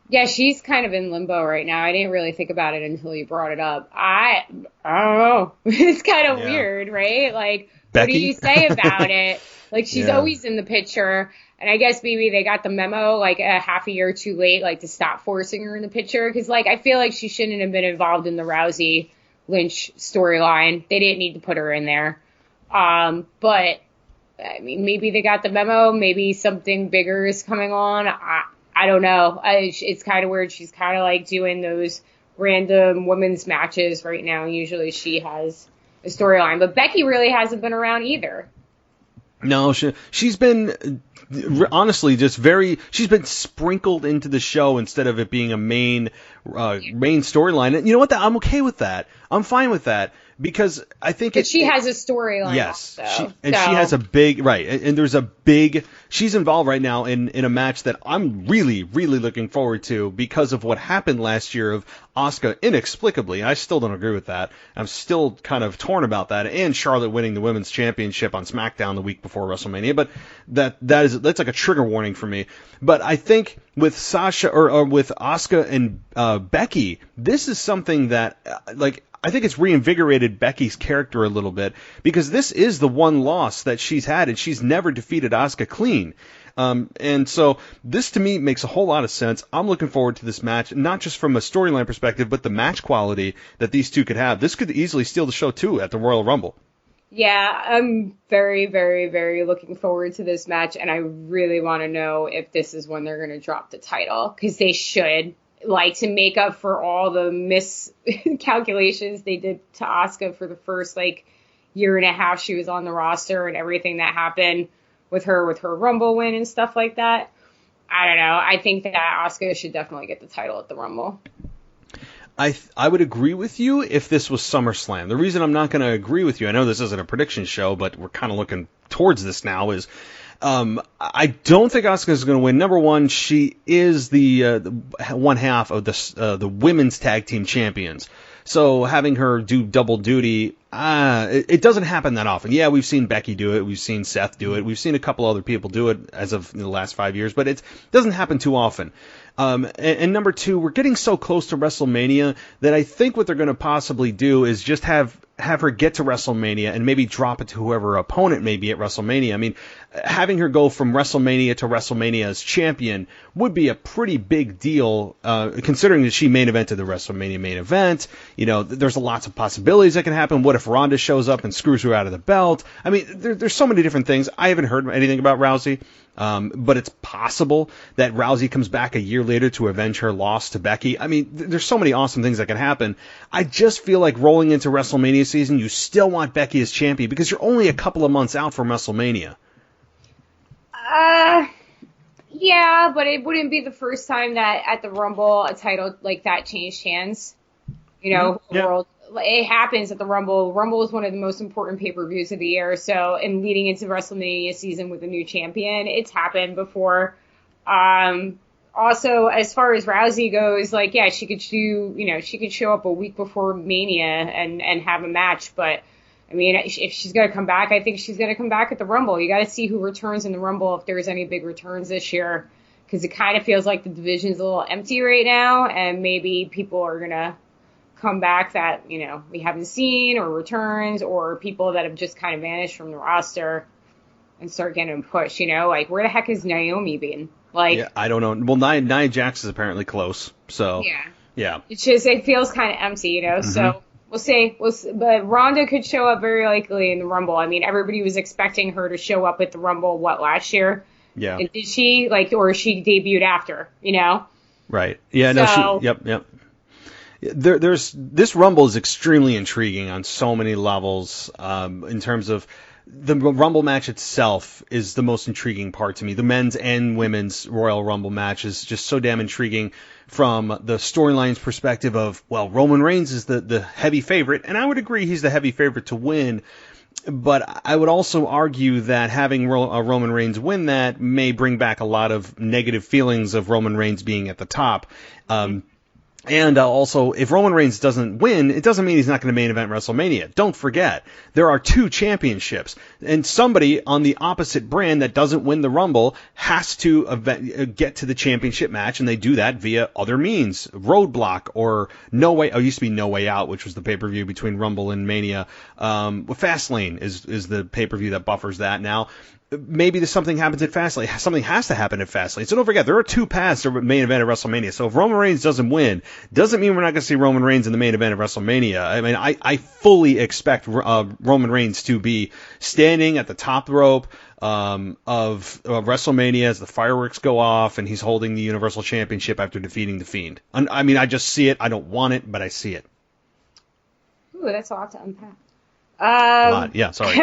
Yeah, she's kind of in limbo right now. I didn't really think about it until you brought it up. I don't know. It's kind of weird, right? Like, Becky? What do you say about it? Like, she's always in the picture. And I guess maybe they got the memo, like, a half a year too late, like, to stop forcing her in the picture. Because, like, I feel like she shouldn't have been involved in the Rousey Lynch storyline. They didn't need to put her in there. But, I mean, maybe they got the memo. Maybe something bigger is coming on. I don't know. It's kind of weird. She's kind of like doing those random women's matches right now. Usually she has a storyline, but Becky really hasn't been around either. No, she's been honestly she's been sprinkled into the show instead of it being a main storyline. And you know what? I'm okay with that. I'm fine with that. Because I think she has a storyline. Yes, she has a big and there's a big. She's involved right now in a match that I'm really, really looking forward to because of what happened last year of Asuka inexplicably. I still don't agree with that. I'm still kind of torn about that, and Charlotte winning the women's championship on SmackDown the week before WrestleMania. But that's like a trigger warning for me. But I think with Sasha or with Asuka and Becky, this is something that I think it's reinvigorated Becky's character a little bit because this is the one loss that she's had, and she's never defeated Asuka clean. And so this to me makes a whole lot of sense. I'm looking forward to this match, not just from a storyline perspective, but the match quality that these two could have. This could easily steal the show too at the Royal Rumble. Yeah, I'm very, very, very looking forward to this match, and I really want to know if this is when they're going to drop the title, because they should, like, to make up for all the miscalculations they did to Asuka for the first, like, year and a half she was on the roster and everything that happened with her Rumble win and stuff like that. I don't know. I think that Asuka should definitely get the title at the Rumble. I would agree with you if this was SummerSlam. The reason I'm not going to agree with you, I know this isn't a prediction show, but we're kind of looking towards this now, is I don't think Asuka is going to win. Number one, she is the one half of the women's tag team champions. So having her do double duty, it doesn't happen that often. Yeah, we've seen Becky do it. We've seen Seth do it. We've seen a couple other people do it as of the last 5 years, but it doesn't happen too often. And number two, we're getting so close to WrestleMania that I think what they're going to possibly do is just have her get to WrestleMania and maybe drop it to whoever her opponent may be at WrestleMania. I mean, having her go from WrestleMania to WrestleMania as champion would be a pretty big deal, considering that she main evented the WrestleMania main event. You know, there's lots of possibilities that can happen. What if Ronda shows up and screws her out of the belt? I mean, there's so many different things. I haven't heard anything about Rousey. But it's possible that Rousey comes back a year later to avenge her loss to Becky. I mean, there's so many awesome things that can happen. I just feel like rolling into WrestleMania season, you still want Becky as champion because you're only a couple of months out from WrestleMania. Yeah, but it wouldn't be the first time that at the Rumble a title like that changed hands. You know, yeah. World. It happens at the Rumble. Rumble is one of the most important pay-per-views of the year. So, and leading into WrestleMania season with a new champion, it's happened before. Also, as far as Rousey goes, like, yeah, she could she could show up a week before Mania and have a match. But, I mean, if she's going to come back, I think she's going to come back at the Rumble. You got to see who returns in the Rumble, if there's any big returns this year. Because it kind of feels like the division's a little empty right now, and maybe people are going to come back that, you know, we haven't seen, or returns, or people that have just kind of vanished from the roster and start getting pushed, you know? Like, where the heck is Naomi been? Like, yeah, I don't know. Well, Nia Jax is apparently close, so yeah. It's just, it feels kind of empty, you know? Mm-hmm. So we'll see. But Ronda could show up very likely in the Rumble. I mean, everybody was expecting her to show up at the Rumble, last year? Yeah. And did she, or she debuted after, you know? Right. Yeah, so, yep. This Rumble is extremely intriguing on so many levels. In terms of the Rumble match itself is the most intriguing part to me. The men's and women's Royal Rumble match is just so damn intriguing from the storyline's perspective of, well, Roman Reigns is the heavy favorite, and I would agree he's the heavy favorite to win. But I would also argue that having Roman Reigns win that may bring back a lot of negative feelings of Roman Reigns being at the top. And also, if Roman Reigns doesn't win, it doesn't mean he's not going to main event WrestleMania. Don't forget, there are 2 championships, and somebody on the opposite brand that doesn't win the Rumble has to get to the championship match, and they do that via other means. Roadblock or No Way... it used to be No Way Out, which was the pay-per-view between Rumble and Mania. Fastlane is the pay-per-view that buffers that now. Maybe something happens at Fastlane. Something has to happen at Fastlane. So don't forget, there are 2 paths to main event at WrestleMania. So if Roman Reigns doesn't win, doesn't mean we're not going to see Roman Reigns in the main event of WrestleMania. I mean, I fully expect Roman Reigns to be standing at the top rope of WrestleMania as the fireworks go off, and he's holding the Universal Championship after defeating The Fiend. I mean, I just see it. I don't want it, but I see it. Ooh, that's a lot to unpack. A lot. Yeah, sorry.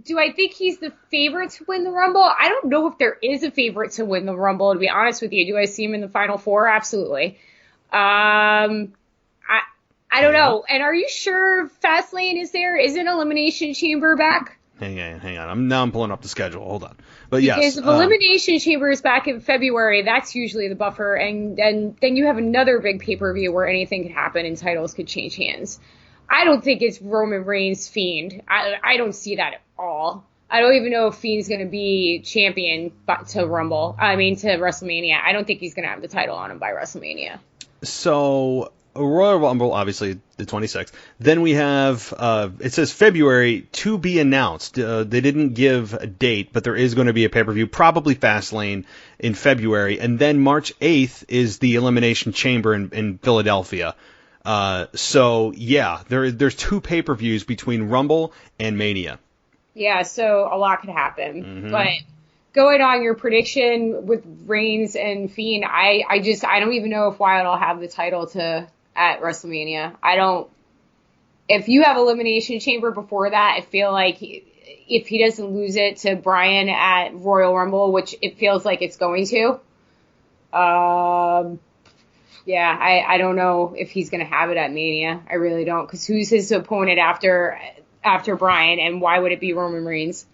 Do I think he's the favorite to win the Rumble? I don't know if there is a favorite to win the Rumble, to be honest with you. Do I see him in the Final Four? Absolutely. I don't know. And are you sure Fastlane is there? Isn't Elimination Chamber back? Hang on. I'm pulling up the schedule. Hold on. But yes. Because if Elimination Chamber is back in February, that's usually the buffer. And then you have another big pay-per-view where anything could happen and titles could change hands. I don't think it's Roman Reigns Fiend. I don't see that at all. I don't even know if Fiend's going to be champion to WrestleMania. I don't think he's going to have the title on him by WrestleMania. So Royal Rumble, obviously, the 26th. Then we have, it says February to be announced. They didn't give a date, but there is going to be a pay-per-view, probably Fastlane in February. And then March 8th is the Elimination Chamber in Philadelphia. So, yeah, there's 2 pay-per-views between Rumble and Mania. Yeah, so a lot could happen. Mm-hmm. But going on your prediction with Reigns and Fiend, I don't even know if Wyatt will have the title at WrestleMania. If you have Elimination Chamber before that, I feel like if he doesn't lose it to Bryan at Royal Rumble, which it feels like it's going to, yeah, I don't know if he's going to have it at Mania. I really don't, because who's his opponent after Bryan, and why would it be Roman Reigns?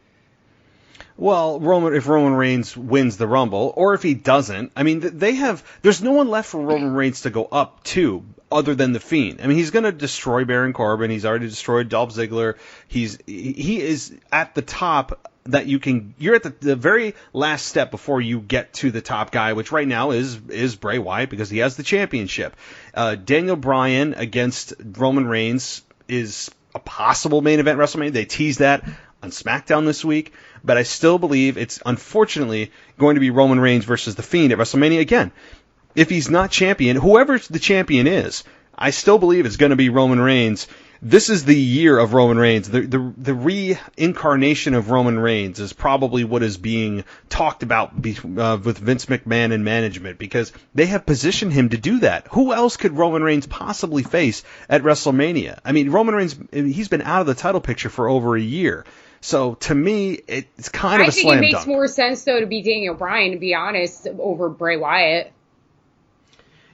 Well, if Roman Reigns wins the Rumble, or if he doesn't, I mean, there's no one left for Roman Reigns to go up to other than The Fiend. I mean, he's going to destroy Baron Corbin. He's already destroyed Dolph Ziggler. He is at the top that you're at the very last step before you get to the top guy, which right now is Bray Wyatt because he has the championship. Daniel Bryan against Roman Reigns is a possible main event WrestleMania. They teased that on SmackDown this week, but I still believe it's unfortunately going to be Roman Reigns versus The Fiend at WrestleMania again. If he's not champion, whoever the champion is, I still believe it's going to be Roman Reigns. This is the year of Roman Reigns. The reincarnation of Roman Reigns is probably what is being talked about with Vince McMahon and management, because they have positioned him to do that. Who else could Roman Reigns possibly face at WrestleMania? I mean, Roman Reigns, he's been out of the title picture for over a year. So, to me, it's kind of a slam dunk. I think it makes more sense, though, to be Daniel Bryan, to be honest, over Bray Wyatt.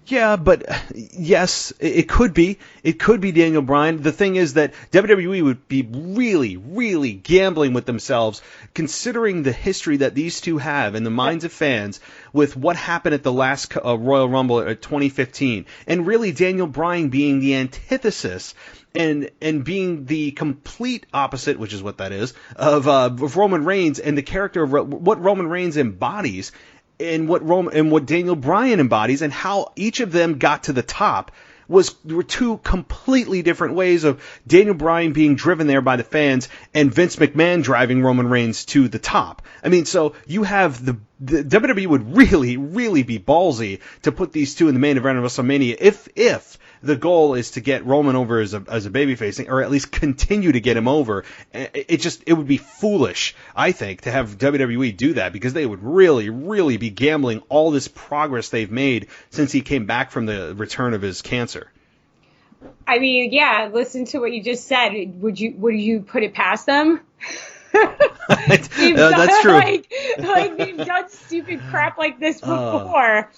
Yeah, but yes, it could be. It could be Daniel Bryan. The thing is that WWE would be really, really gambling with themselves, considering the history that these two have in the minds of fans with what happened at the last Royal Rumble at 2015. And really Daniel Bryan being the antithesis and being the complete opposite, which is what that is, of Roman Reigns and the character of what Roman Reigns embodies. And what Daniel Bryan embodies, and how each of them got to the top were 2 completely different ways of Daniel Bryan being driven there by the fans and Vince McMahon driving Roman Reigns to the top. I mean, so you have the WWE would really, really be ballsy to put these 2 in the main event of WrestleMania if the goal is to get Roman over as a babyface, or at least continue to get him over. It would be foolish, I think, to have WWE do that, because they would really, really be gambling all this progress they've made since he came back from the return of his cancer. I mean, yeah, listen to what you just said. Would you put it past them? That's true. Like they've done stupid crap like this before.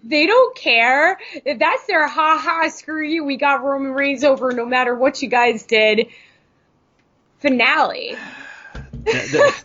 They don't care. If that's their screw you, we got Roman Reigns over no matter what you guys did finale.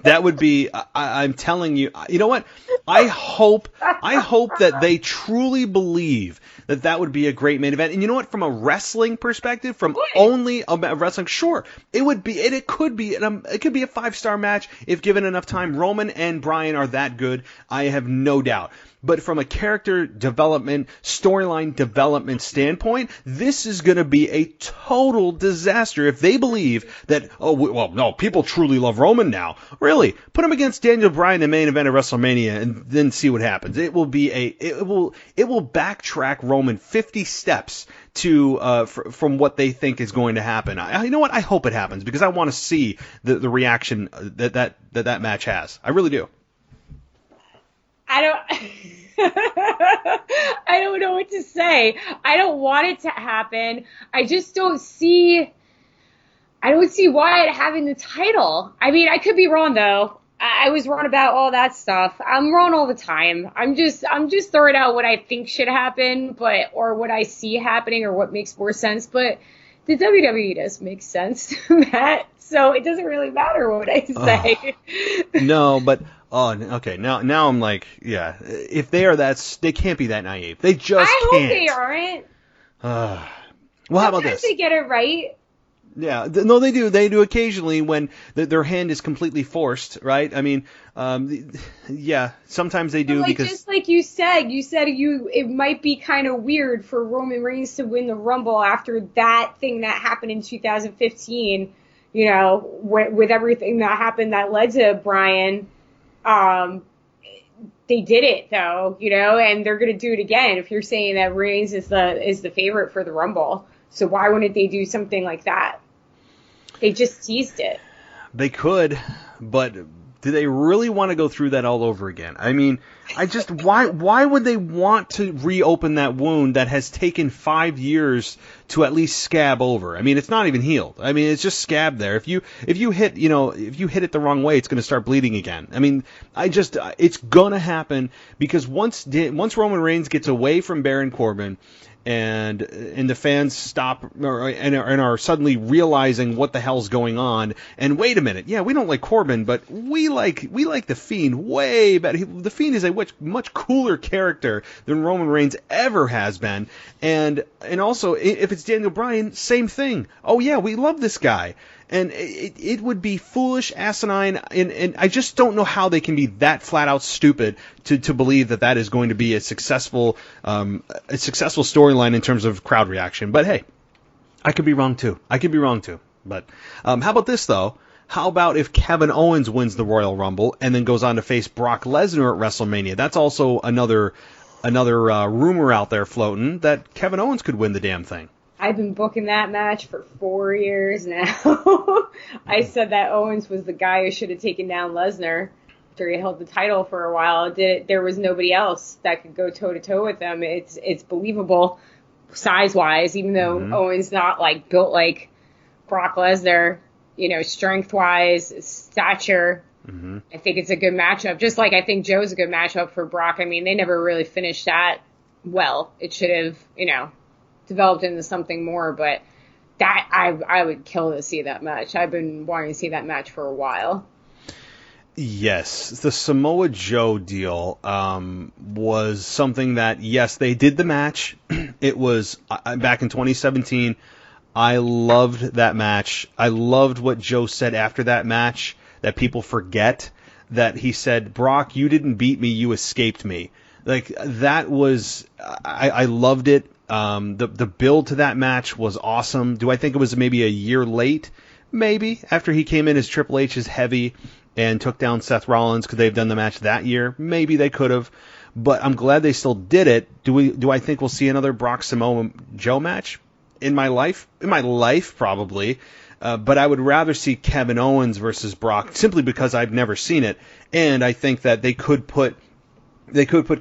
That would be, I'm telling you, you know what? I hope that they truly believe that would be a great main event. And you know what? From a wrestling perspective, from only a wrestling, sure, it could be a 5-star match if given enough time. Roman and Bryan are that good, I have no doubt. But from a character development, storyline development standpoint, this is going to be a total disaster if they believe that, no, people truly love Roman now. Really, put him against Daniel Bryan in the main event of WrestleMania and then see what happens. It will backtrack Roman 50 steps from what they think is going to happen. You know what? I hope it happens, because I want to see the reaction that match has. I really do. I don't know what to say. I don't want it to happen. I just don't see Wyatt having the title. I mean, I could be wrong though. I was wrong about all that stuff. I'm wrong all the time. I'm just throwing out what I think should happen, or what I see happening, or what makes more sense. But the WWE does make sense, Matt. So it doesn't really matter what I say. No, but okay. Now I'm like, yeah. If they are they can't be that naive. They just can't. I hope they aren't. Well, how about this? Sometimes they get it right. Yeah, no, they do. They do occasionally when their hand is completely forced, right? I mean, yeah, sometimes they do because just like you said it might be kind of weird for Roman Reigns to win the Rumble after that thing that happened in 2015. You know, with everything that happened that led to Bryan. They did it though, you know, and they're going to do it again. If you're saying that Reigns is the favorite for the Rumble, so why wouldn't they do something like that? They just teased it. They could, but do they really want to go through that all over again? I mean, why would they want to reopen that wound that has taken 5 years to at least scab over? I mean, it's not even healed. I mean, it's just scabbed there. If you hit it the wrong way, it's going to start bleeding again. I mean, it's going to happen because once Roman Reigns gets away from Baron Corbin, and the fans stop and are suddenly realizing what the hell's going on. And wait a minute, yeah, we don't like Corbin, but we like the Fiend way better. The Fiend is a much cooler character than Roman Reigns ever has been. And also, if it's Daniel Bryan, same thing. Oh yeah, we love this guy. And it would be foolish, asinine, and I just don't know how they can be that flat out stupid to believe that is going to be a successful storyline in terms of crowd reaction. But hey, I could be wrong too. But how about this though? How about if Kevin Owens wins the Royal Rumble and then goes on to face Brock Lesnar at WrestleMania? That's also another rumor out there floating that Kevin Owens could win the damn thing. I've been booking that match for 4 years now. I said that Owens was the guy who should have taken down Lesnar after he held the title for a while. There was nobody else that could go toe to toe with him. It's believable size wise, even though Owens not like built like Brock Lesnar, you know, strength wise, stature. I think it's a good matchup. Just like I think Joe's a good matchup for Brock. I mean, they never really finished that well. It should have, you know, developed into something more, but that I would kill to see that match. I've been wanting to see that match for a while. Yes, the Samoa Joe deal was something that, yes, they did the match. It was back in 2017. I loved that match. I loved what Joe said after that match, that people forget that he said, Brock, you didn't beat me, you escaped me. Like, that was, I loved it. The build to that match was awesome. Do I think it was maybe a year late? Maybe, after he came in as Triple H's heavy and took down Seth Rollins. Could they have done the match that year? Maybe they could have. But I'm glad they still did it. Do I think we'll see another Brock Samoa Joe match in my life? In my life, probably. But I would rather see Kevin Owens versus Brock simply because I've never seen it. And I think that they could put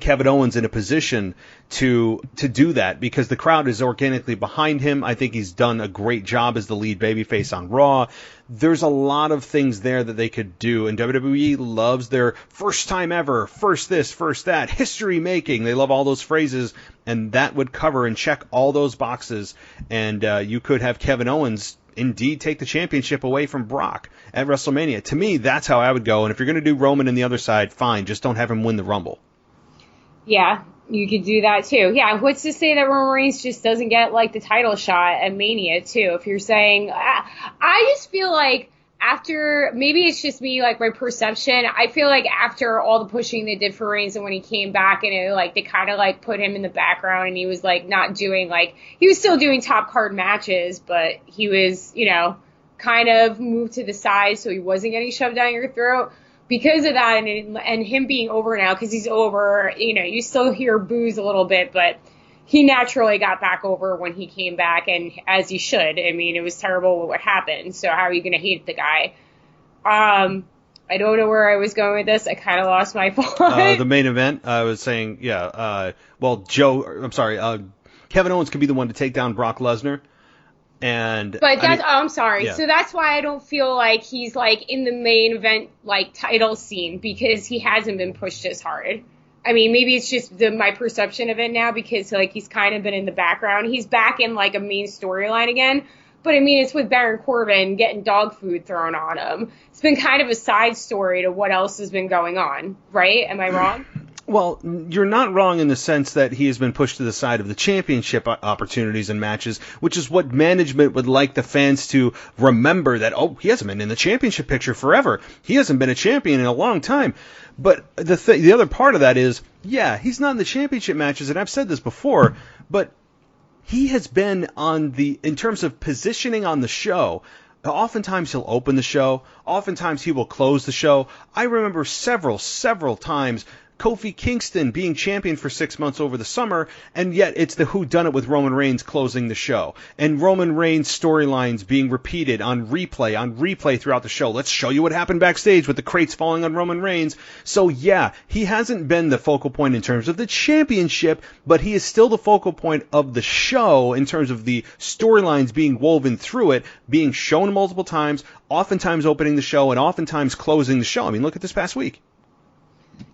Kevin Owens in a position to do that because the crowd is organically behind him. I think he's done a great job as the lead babyface on Raw. There's a lot of things there that they could do, and WWE loves their first time ever, first this, first that, history making. They love all those phrases, and that would cover and check all those boxes, and you could have Kevin Owens indeed take the championship away from Brock at WrestleMania. To me, that's how I would go, and if you're going to do Roman on the other side, fine, just don't have him win the Rumble. Yeah, you could do that too. Yeah, what's to say that Roman Reigns just doesn't get like the title shot at Mania too? If you're saying, I just feel like after, maybe it's just me, like my perception, I feel like after all the pushing they did for Reigns and when he came back and it, like they kind of like put him in the background and he was like not doing like, he was still doing top card matches, but he was, you know, kind of moved to the side so he wasn't getting shoved down your throat. Because of that and him being over now, because he's over, you know, you still hear boos a little bit, but he naturally got back over when he came back, and as he should. I mean, it was terrible what happened, so how are you going to hate the guy? I don't know where I was going with this. I kind of lost my thought. The main event, I was saying, Kevin Owens could be the one to take down Brock Lesnar. I'm sorry. Yeah. So that's why I don't feel like he's like in the main event like title scene because he hasn't been pushed as hard. I mean, maybe it's just my perception of it now because like he's kind of been in the background. He's back in like a main storyline again. But I mean, it's with Baron Corbin getting dog food thrown on him. It's been kind of a side story to what else has been going on, right? Am I wrong? Well, you're not wrong in the sense that he has been pushed to the side of the championship opportunities and matches, which is what management would like the fans to remember, that, oh, he hasn't been in the championship picture forever. He hasn't been a champion in a long time. But the other part of that is, yeah, he's not in the championship matches, and I've said this before, but he has been in terms of positioning on the show. Oftentimes he'll open the show. Oftentimes he will close the show. I remember several times Kofi Kingston being champion for 6 months over the summer, and yet it's the whodunit with Roman Reigns closing the show. And Roman Reigns storylines being repeated on replay throughout the show. Let's show you what happened backstage with the crates falling on Roman Reigns. So yeah, he hasn't been the focal point in terms of the championship, but he is still the focal point of the show in terms of the storylines being woven through it, being shown multiple times, oftentimes opening the show and oftentimes closing the show. I mean, look at this past week.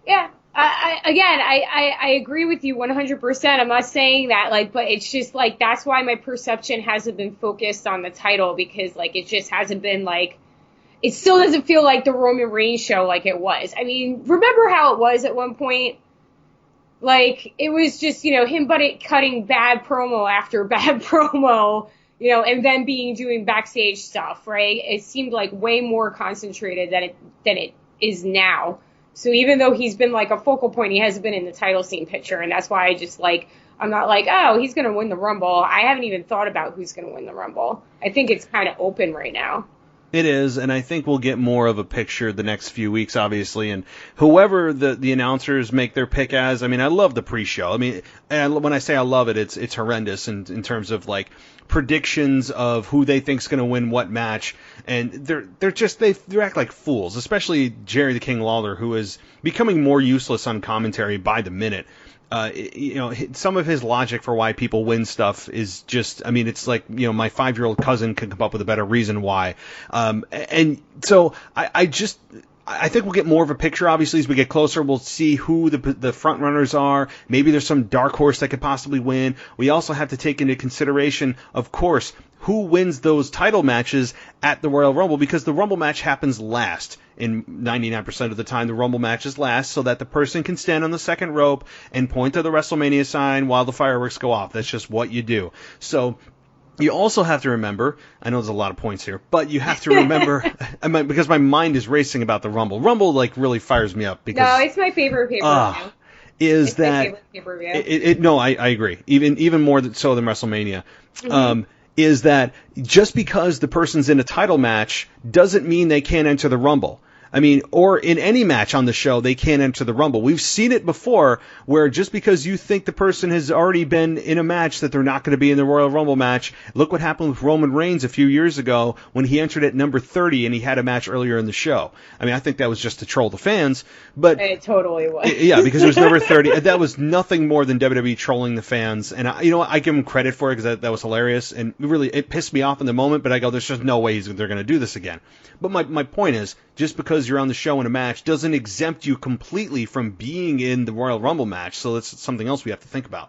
Yeah. I agree with you 100%. I'm not saying that, but it's just, that's why my perception hasn't been focused on the title, because, it just hasn't been, it still doesn't feel like the Roman Reigns show like it was. I mean, remember how it was at one point? It was just, him cutting bad promo after bad promo, and then doing backstage stuff, right? It seemed like way more concentrated than it is now. So even though he's been a focal point, he hasn't been in the title scene picture. And that's why I just I'm not oh, he's going to win the Rumble. I haven't even thought about who's going to win the Rumble. I think it's kind of open right now. It is, and I think we'll get more of a picture the next few weeks, obviously, and whoever the announcers make their pick as. I mean, I love the pre-show. I mean, and when I say I love it, it's horrendous in terms of predictions of who they think's going to win what match, and they act like fools, especially Jerry the King Lawler, who is becoming more useless on commentary by the minute. Some of his logic for why people win stuff is just, I mean, it's my 5-year-old cousin could come up with a better reason why. And so I think we'll get more of a picture, obviously, as we get closer. We'll see who the front runners are. Maybe there's some dark horse that could possibly win. We also have to take into consideration, of course, who wins those title matches at the Royal Rumble, because the Rumble match happens last. In 99% of the time, the Rumble match is last, so that the person can stand on the second rope and point to the WrestleMania sign while the fireworks go off. That's just what you do. So you also have to remember, I know there's a lot of points here, but you have to remember, because my mind is racing about the Rumble. Rumble, really fires me up. Because, no, it's my favorite pay-per-view. It's my favorite pay-per-view. No, I agree. Even more so than WrestleMania. Mm-hmm. Is that just because the person's in a title match doesn't mean they can't enter the Rumble. I mean, or in any match on the show, they can't enter the Rumble. We've seen it before, where just because you think the person has already been in a match that they're not going to be in the Royal Rumble match. Look what happened with Roman Reigns a few years ago when he entered at number 30 and he had a match earlier in the show. I mean, I think that was just to troll the fans, but it totally was. Yeah, because it was number 30. That was nothing more than WWE trolling the fans, and I give them credit for it because that was hilarious, and really it pissed me off in the moment. But I go, there's just no way they're going to do this again. But my point is, just because you're on the show in a match doesn't exempt you completely from being in the Royal Rumble match. So that's something else we have to think about.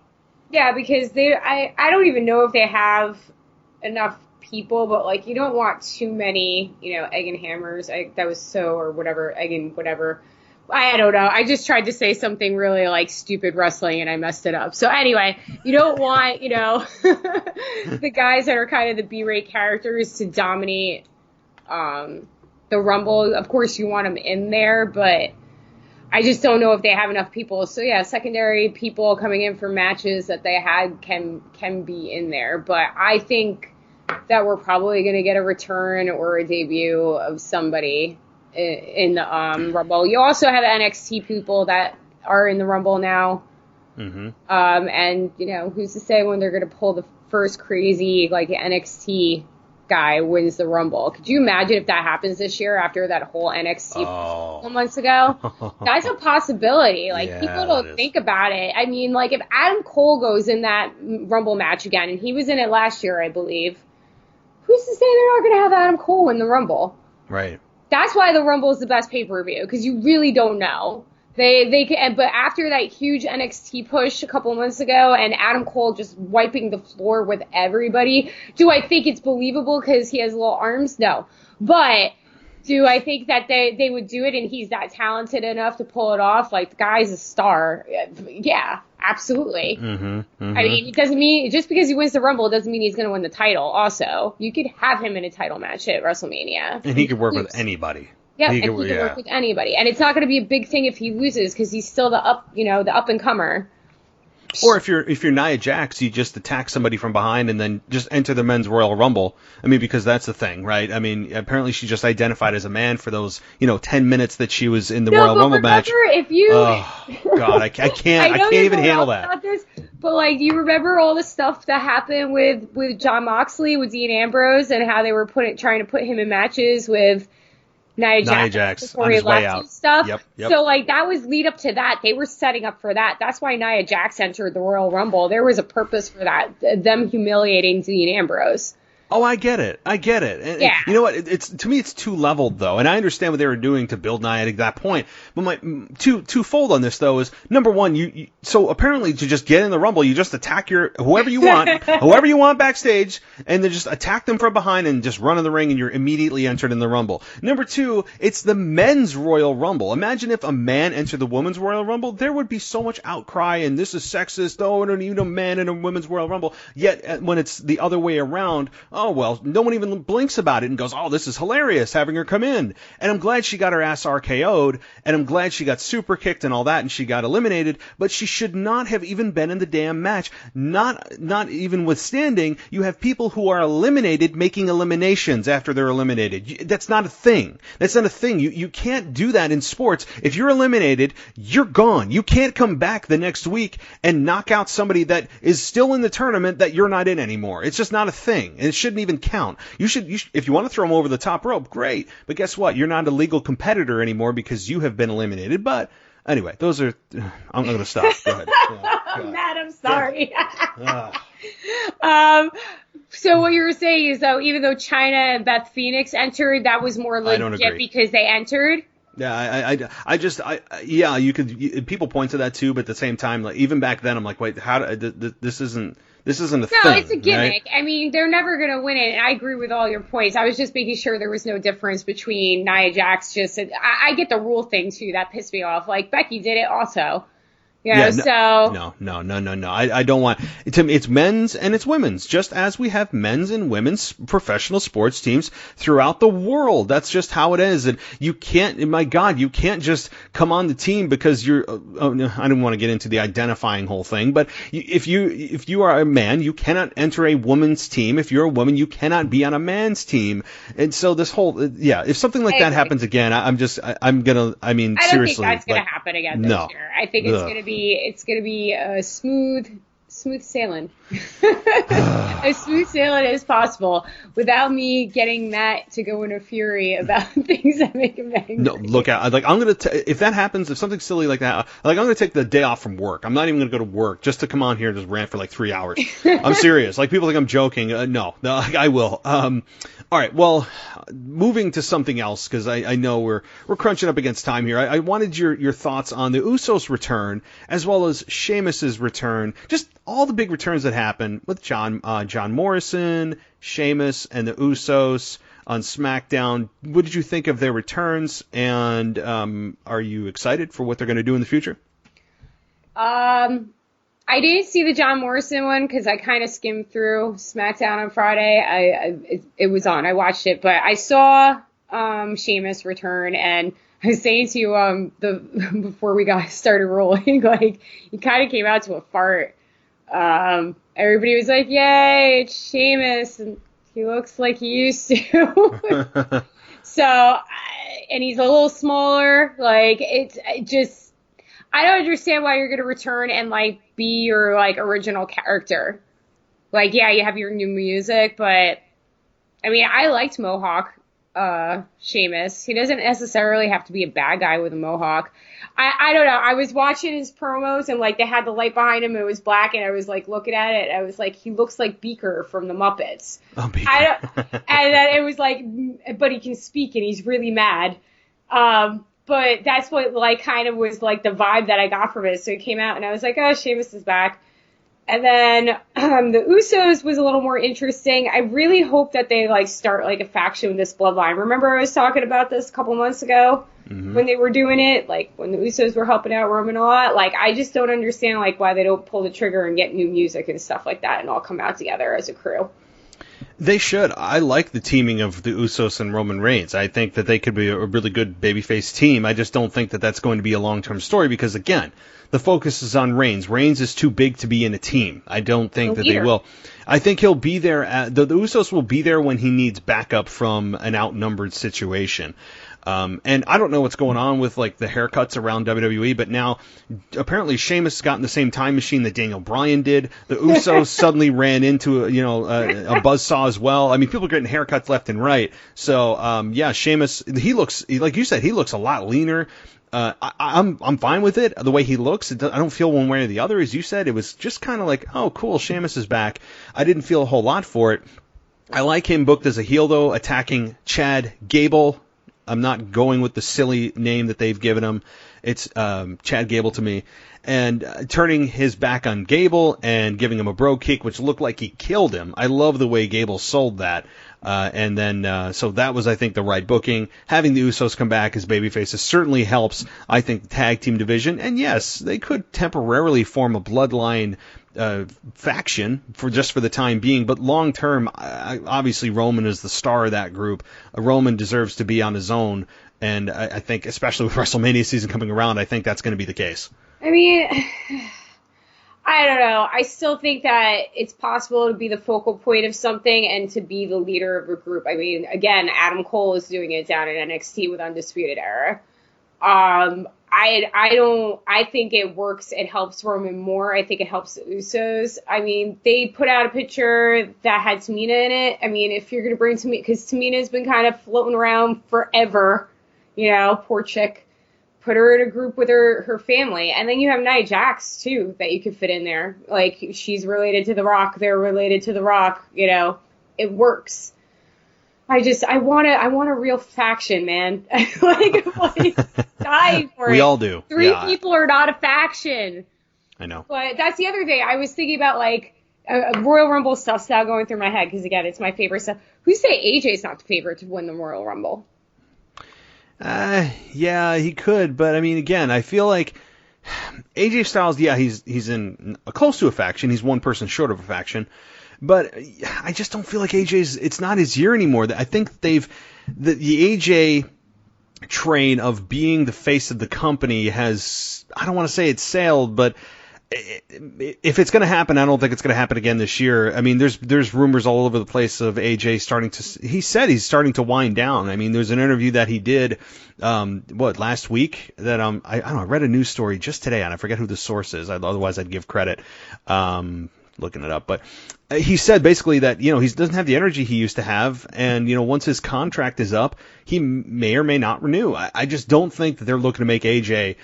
Yeah, because I don't even know if they have enough people, but you don't want too many, egg and hammers. Egg and whatever. I don't know. I just tried to say something really stupid wrestling and I messed it up. So anyway, you don't want, the guys that are kind of the B-rate characters to dominate the Rumble. Of course you want them in there, but I just don't know if they have enough people. So yeah, secondary people coming in for matches that they had can be in there. But I think that we're probably going to get a return or a debut of somebody in the Rumble. You also have NXT people that are in the Rumble now. Mm-hmm. And who's to say when they're going to pull the first crazy NXT guy wins the Rumble. Could you imagine if that happens this year after that whole NXT a couple months ago? That's a possibility. People don't think about it. I mean, if Adam Cole goes in that Rumble match again, and he was in it last year, I believe, who's to say they're not going to have Adam Cole in the Rumble? Right. That's why the Rumble is the best pay-per-view, because you really don't know. They can, but after that huge NXT push a couple months ago and Adam Cole just wiping the floor with everybody, do I think it's believable because he has little arms? No. But Do I think that they would do it and he's that talented enough to pull it off? Like, the guy's a star. Yeah, absolutely. I mean, it doesn't mean, just because he wins the Rumble, it doesn't mean he's going to win the title also. You could have him in a title match at WrestleMania. And he could work with anybody. Yeah, he could work with anybody. And it's not going to be a big thing if he loses because he's still the up-and-comer. Or if you're Nia Jax, you just attack somebody from behind and then just enter the men's Royal Rumble. I mean, because that's the thing, right? I mean, apparently she just identified as a man for those, 10 minutes that she was in the Royal Rumble match. If you, oh God, I can't even handle that. But like, do you remember all the stuff that happened with Jon Moxley, with Dean Ambrose, and how they were trying to put him in matches with Nia Jax on his way out. Stuff. Yep. So like, that was lead up to that. They were setting up for that. That's why Nia Jax entered the Royal Rumble. There was a purpose for that. Them humiliating Dean Ambrose. Oh, I get it. And, yeah. You know what? To me, it's too leveled though, and I understand what they were doing to build Nia at that point. But my twofold on this though is, number one, so apparently to just get in the Rumble, you just attack whoever you want backstage, and then just attack them from behind and just run in the ring, and you're immediately entered in the Rumble. Number two, it's the men's Royal Rumble. Imagine if a man entered the women's Royal Rumble, there would be so much outcry and this is sexist. Oh, I don't even know man in a women's Royal Rumble. Yet when it's the other way around. Oh, well, no one even blinks about it and goes, oh, this is hilarious having her come in. And I'm glad she got her ass RKO'd, and I'm glad she got super kicked and all that, and she got eliminated, but she should not have even been in the damn match. Not even withstanding, you have people who are eliminated making eliminations after they're eliminated. That's not a thing. You can't do that in sports. If you're eliminated, you're gone. You can't come back the next week and knock out somebody that is still in the tournament that you're not in anymore. It's just not a thing. And it shouldn't even count. You should, if you want to throw them over the top rope, great. But guess what? You're not a legal competitor anymore because you have been eliminated. But anyway, I'm going to stop. Go ahead. Matt, I'm sorry. So what you were saying is, though, even though Chyna and Beth Phoenix entered, that was more legit because they entered. Yeah, you could. People point to that too, but at the same time, like even back then, I'm like, wait, this isn't a thing. No, it's a gimmick. Right? I mean, they're never going to win it, and I agree with all your points. I was just making sure there was no difference between Nia Jax. I get the rule thing too. That pissed me off. Like Becky did it also. No. I don't want. It's men's and it's women's, just as we have men's and women's professional sports teams throughout the world. That's just how it is. And you can't, my God, you can't just come on the team because you're. I don't want to get into the identifying whole thing, but if you are a man, you cannot enter a woman's team. If you're a woman, you cannot be on a man's team. And so this whole, if something like that happens again, I seriously. I don't think that's going to happen again this year. I think it's going to be. It's going to be a smooth sailing. As smooth sailing as possible without me getting Matt to go in a fury about things that make him angry. No, look out. Like, I'm going to, if that happens, if something silly like that, like, I'm going to take the day off from work. I'm not even going to go to work just to come on here and just rant for like 3 hours. I'm serious. Like, people think I'm joking. No, I will. All right. Well, moving to something else, because I know we're crunching up against time here. I wanted your thoughts on the Usos' return, as well as Sheamus' return. Just all the big returns that happened with John Morrison, Sheamus, and the Usos on SmackDown. What did you think of their returns? And are you excited for what they're going to do in the future? I didn't see the John Morrison one because I kind of skimmed through SmackDown on Friday. It was on. I watched it, but I saw Sheamus return, and I was saying to you before we got started rolling, like, he kind of came out to a fart. Everybody was like, "Yay, it's Sheamus," and he looks like he used to. So, and he's a little smaller. Like, it just. I don't understand why you're going to return and, like, be your, like, original character. Like, yeah, you have your new music, but, I mean, I liked Mohawk, Sheamus. He doesn't necessarily have to be a bad guy with a Mohawk. I don't know. I was watching his promos and, like, they had the light behind him and it was black, and I was, like, looking at it, and I was like, he looks like Beaker from the Muppets. Oh, Beaker. And then it was like, but he can speak and he's really mad. But that's what, like, kind of was, like, the vibe that I got from it. So it came out, and I was like, oh, Sheamus is back. And then the Usos was a little more interesting. I really hope that they like start like a faction with this bloodline. Remember I was talking about this a couple months ago when they were doing it, like when the Usos were helping out Roman a lot. Like I just don't understand like why they don't pull the trigger and get new music and stuff like that and all come out together as a crew. They should. I like the teaming of the Usos and Roman Reigns. I think that they could be a really good babyface team. I just don't think that that's going to be a long-term story because, again, the focus is on Reigns. Reigns is too big to be in a team. I don't think that they will. I think he'll be there. The Usos will be there when he needs backup from an outnumbered situation. And I don't know what's going on with like the haircuts around WWE, but now apparently Sheamus got in the same time machine that Daniel Bryan did. The Usos suddenly ran into a buzzsaw as well. I mean, people are getting haircuts left and right. So yeah, Sheamus, he looks like you said, he looks a lot leaner. I'm fine with it. The way he looks, I don't feel one way or the other. As you said, it was just kind of like, oh, cool, Sheamus is back. I didn't feel a whole lot for it. I like him booked as a heel though, attacking Chad Gable. I'm not going with the silly name that they've given him. It's Chad Gable to me. And turning his back on Gable and giving him a bro kick, which looked like he killed him. I love the way Gable sold that. And then, so that was, I think, the right booking. Having the Usos come back as babyfaces certainly helps, I think, the tag team division. And yes, they could temporarily form a bloodline faction for the time being, but long term, obviously Roman is the star of that group. Roman deserves to be on his own, and I think, especially with WrestleMania season coming around, I think that's going to be the case. I mean, I don't know. I still think that it's possible to be the focal point of something and to be the leader of a group. I mean, again, Adam Cole is doing it down in NXT with Undisputed Era. I think it works. It helps Roman more. I think it helps the Usos. I mean, they put out a picture that had Tamina in it. I mean, if you're going to bring Tamina, because Tamina's been kind of floating around forever, poor chick. Put her in a group with her family. And then you have Nia Jax, too, that you could fit in there. Like, she's related to The Rock. They're related to The Rock. It works. I want a real faction, man. like die for it. We all do. Three people are not a faction. I know. But that's the other thing. I was thinking about like Royal Rumble stuff's now going through my head because again, it's my favorite stuff. Who say AJ's not the favorite to win the Royal Rumble? Yeah, he could, but I mean, again, I feel like AJ Styles. Yeah, he's in close to a faction. He's one person short of a faction. But I just don't feel like it's not his year anymore. I think the AJ train of being the face of the company has, I don't want to say it's sailed, but if it's going to happen, I don't think it's going to happen again this year. I mean, there's rumors all over the place of AJ he said he's starting to wind down. I mean, there's an interview that he did, last week that, I don't know, I read a news story just today and I forget who the source is. Otherwise I'd give credit. Looking it up, but he said basically that, he doesn't have the energy he used to have. And, once his contract is up, he may or may not renew. I just don't think that they're looking to make AJ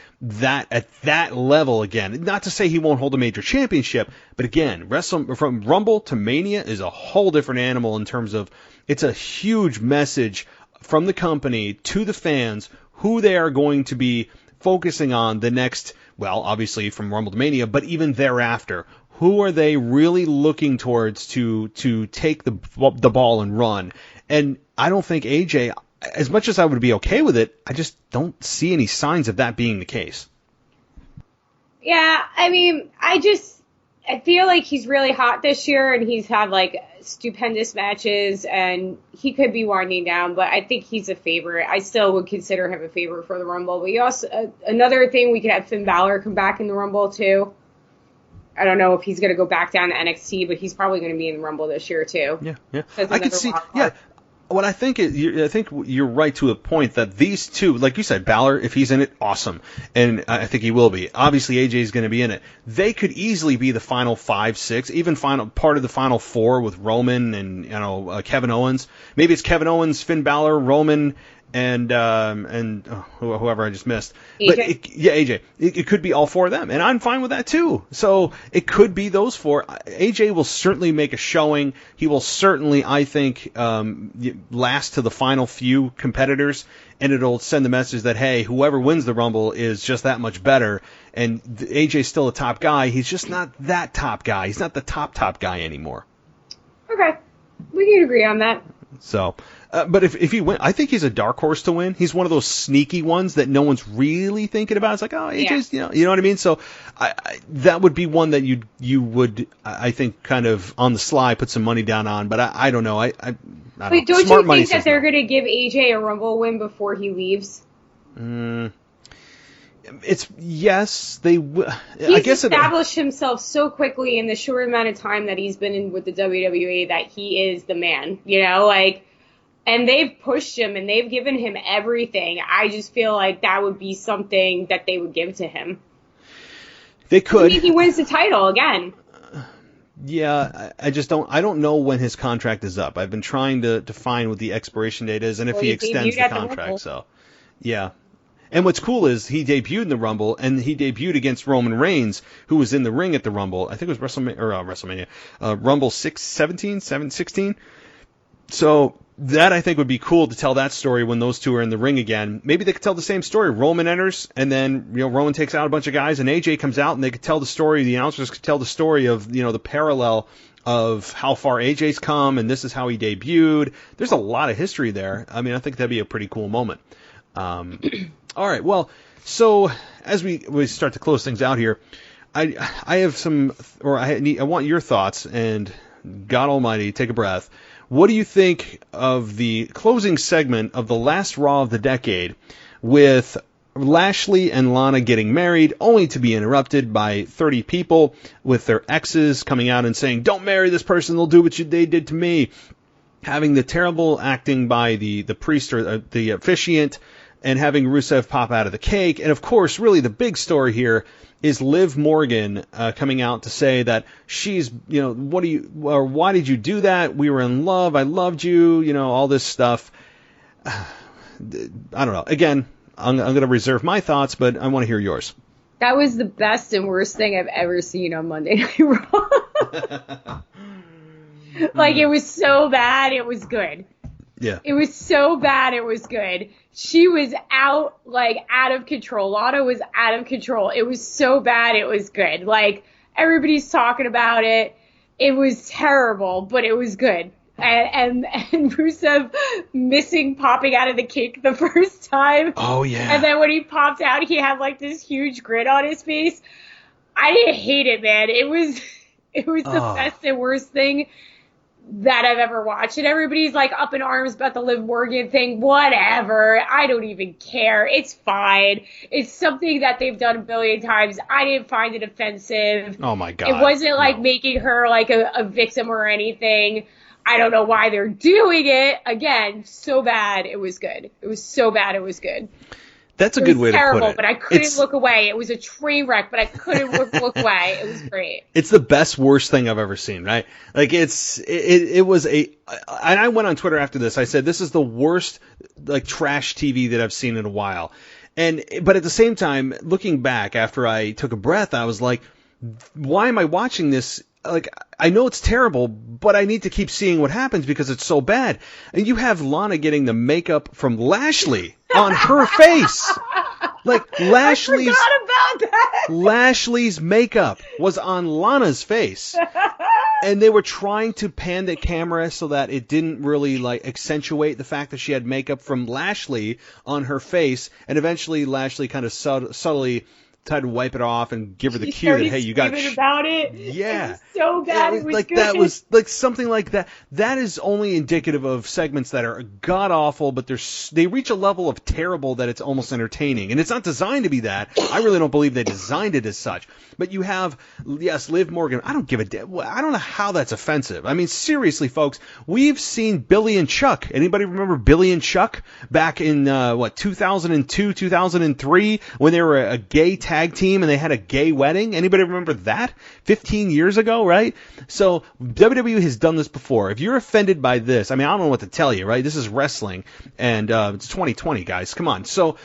at that level again. Not to say he won't hold a major championship, but again, from Rumble to Mania is a whole different animal in terms of it's a huge message from the company to the fans who they are going to be focusing on the next, well, obviously from Rumble to Mania, but even thereafter. Who are they really looking towards to take the ball and run? And I don't think AJ, as much as I would be okay with it, I just don't see any signs of that being the case. Yeah, I mean, I feel like he's really hot this year and he's had like stupendous matches and he could be winding down, but I think he's a favorite. I still would consider him a favorite for the Rumble. But you also, another thing, we could have Finn Balor come back in the Rumble too. I don't know if he's going to go back down to NXT, but he's probably going to be in the Rumble this year too. Yeah. I can see. Yeah. What I think I think you're right to a point that these two, like you said, Balor, if he's in it, awesome, and I think he will be. Obviously, AJ is going to be in it. They could easily be the final 5, 6, even final part of the final 4 with Roman and Kevin Owens. Maybe it's Kevin Owens, Finn Balor, Roman, and whoever I just missed. AJ? But AJ. It could be all four of them, and I'm fine with that too. So it could be those four. AJ will certainly make a showing. He will certainly, I think, last to the final few competitors, and it'll send the message that, hey, whoever wins the Rumble is just that much better. And AJ's still a top guy. He's just not that top guy. He's not the top guy anymore. Okay. We can agree on that. So, but if he win, I think he's a dark horse to win. He's one of those sneaky ones that no one's really thinking about. It's like, oh, AJ's, you know what I mean? So that would be one that you would, I think, kind of on the sly put some money down on. But I don't know. I don't know. Wait, don't you think that they're going to give AJ a Rumble win before he leaves? It's yes, they will. He's established himself so quickly in the short amount of time that he's been in with the WWE that he is the man, and they've pushed him and they've given him everything. I just feel like that would be something that they would give to him. They could. Maybe he wins the title again. Yeah, I just don't. I don't know when his contract is up. I've been trying to find what the expiration date is and if he extends the contract. So, yeah. And what's cool is he debuted in the Rumble, and he debuted against Roman Reigns, who was in the ring at the Rumble. I think it was WrestleMania, Rumble 16. So that, I think, would be cool to tell that story when those two are in the ring again. Maybe they could tell the same story. Roman enters, and then Roman takes out a bunch of guys, and AJ comes out, and they could tell the story. The announcers could tell the story of the parallel of how far AJ's come, and this is how he debuted. There's a lot of history there. I mean, I think that'd be a pretty cool moment. All right, well, so as we start to close things out here, I have I want your thoughts, and God Almighty, take a breath. What do you think of the closing segment of the last Raw of the decade with Lashley and Lana getting married, only to be interrupted by 30 people with their exes coming out and saying, "Don't marry this person, they'll do what they did to me." Having the terrible acting by the priest or the officiant, and having Rusev pop out of the cake. And of course, really the big story here is Liv Morgan coming out to say that she's, why did you do that? We were in love. I loved you. All this stuff. I don't know. Again, I'm going to reserve my thoughts, but I want to hear yours. That was the best and worst thing I've ever seen on Monday Night Raw. It was so bad, it was good. Yeah. It was so bad, it was good. She was out of control. Lana was out of control. It was so bad, it was good. Everybody's talking about it. It was terrible, but it was good. And Rusev popping out of the cake the first time. Oh, yeah. And then when he popped out, he had this huge grin on his face. I didn't hate it, man. It was the best and worst thing that I've ever watched. And everybody's up in arms about the Liv Morgan thing. Whatever. I don't even care. It's fine. It's something that they've done a billion times. I didn't find it offensive. Oh my God. It wasn't making her a victim or anything. I don't know why they're doing it. Again, so bad it was good. It was so bad it was good. That's a good way to put it. It was terrible, but I couldn't look away. It was a train wreck, but I couldn't look away. It was great. It's the best, worst thing I've ever seen, right? It was and I went on Twitter after this. I said, this is the worst, trash TV that I've seen in a while. But at the same time, looking back after I took a breath, I was like, why am I watching this? I know it's terrible, but I need to keep seeing what happens because it's so bad. And you have Lana getting the makeup from Lashley on her face. Lashley's, I forgot about that. Lashley's makeup was on Lana's face. And they were trying to pan the camera so that it didn't really accentuate the fact that she had makeup from Lashley on her face. And eventually Lashley kind of subtly tried to wipe it off and give her the cue that, hey, you got about it. Yeah. It was so bad. It was good. That was something like that. That is only indicative of segments that are god awful, but they reach a level of terrible that it's almost entertaining. And it's not designed to be that. I really don't believe they designed it as such. But you have, yes, Liv Morgan. I don't give a damn. I don't know how that's offensive. I mean, seriously, folks, we've seen Billy and Chuck. Anybody remember Billy and Chuck back in 2002, 2003 when they were a gay tag tag team and they had a gay wedding. Anybody remember that? 15 years ago, right? So WWE has done this before. If you're offended by this, I mean, I don't know what to tell you, right? This is wrestling, and it's 2020, guys. Come on. So,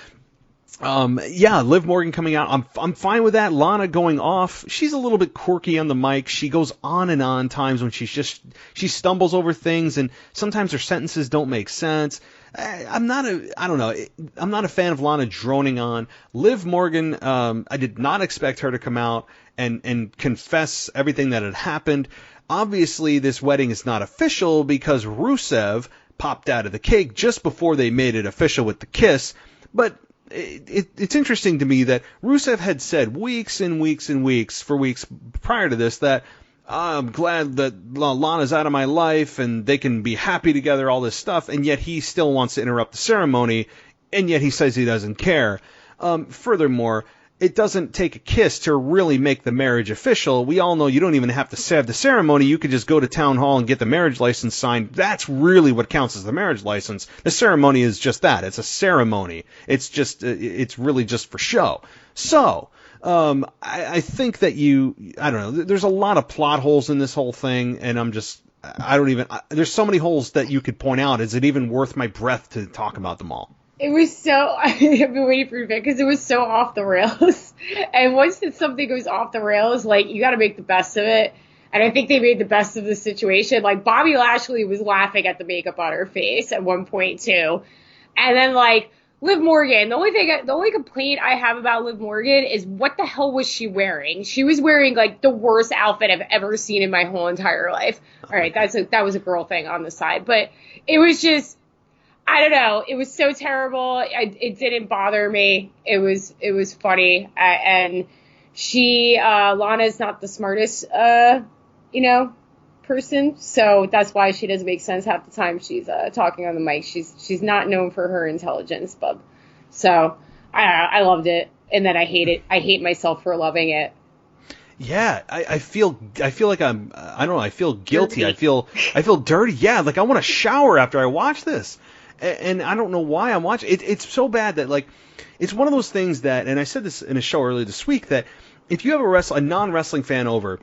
Liv Morgan coming out. I'm fine with that. Lana going off. She's a little bit quirky on the mic. She goes on and on times when she stumbles over things, and sometimes her sentences don't make sense. I'm not a fan of Lana droning on. Liv Morgan, I did not expect her to come out and confess everything that had happened. Obviously, this wedding is not official because Rusev popped out of the cake just before they made it official with the kiss. But it's interesting to me that Rusev had said weeks and weeks and weeks for weeks prior to this that I'm glad that Lana's out of my life and they can be happy together, all this stuff, and yet he still wants to interrupt the ceremony, and yet he says he doesn't care. Furthermore, it doesn't take a kiss to really make the marriage official. We all know you don't even have to have the ceremony. You could just go to town hall and get the marriage license signed. That's really what counts as the marriage license. The ceremony is just that. It's a ceremony. It's really just for show. So, I think that I don't know, there's a lot of plot holes in this whole thing, and there's so many holes that you could point out. Is it even worth my breath to talk about them all? It was so, I've been waiting for you because it was so off the rails. And once something goes off the rails, like, you gotta make the best of it. And I think they made the best of the situation. Like, Bobby Lashley was laughing at the makeup on her face at one point, too. And then, like, Liv Morgan, the only complaint I have about Liv Morgan is what the hell was she wearing? She was wearing, like, the worst outfit I've ever seen in my whole entire life. All right, that was a girl thing on the side. But it was just, I don't know. It was so terrible. It didn't bother me. It was funny. And Lana's not the smartest, person. So that's why she doesn't make sense half the time she's talking on the mic. She's not known for her intelligence, bub. So I loved it. And then I hate it. I hate myself for loving it. Yeah, I feel like I feel guilty. Dirty. I feel dirty. Yeah, like I want to shower after I watch this. And I don't know why I'm watching it. It's so bad that, like, it's one of those things that, and I said this in a show earlier this week, that if you have a non-wrestling fan over,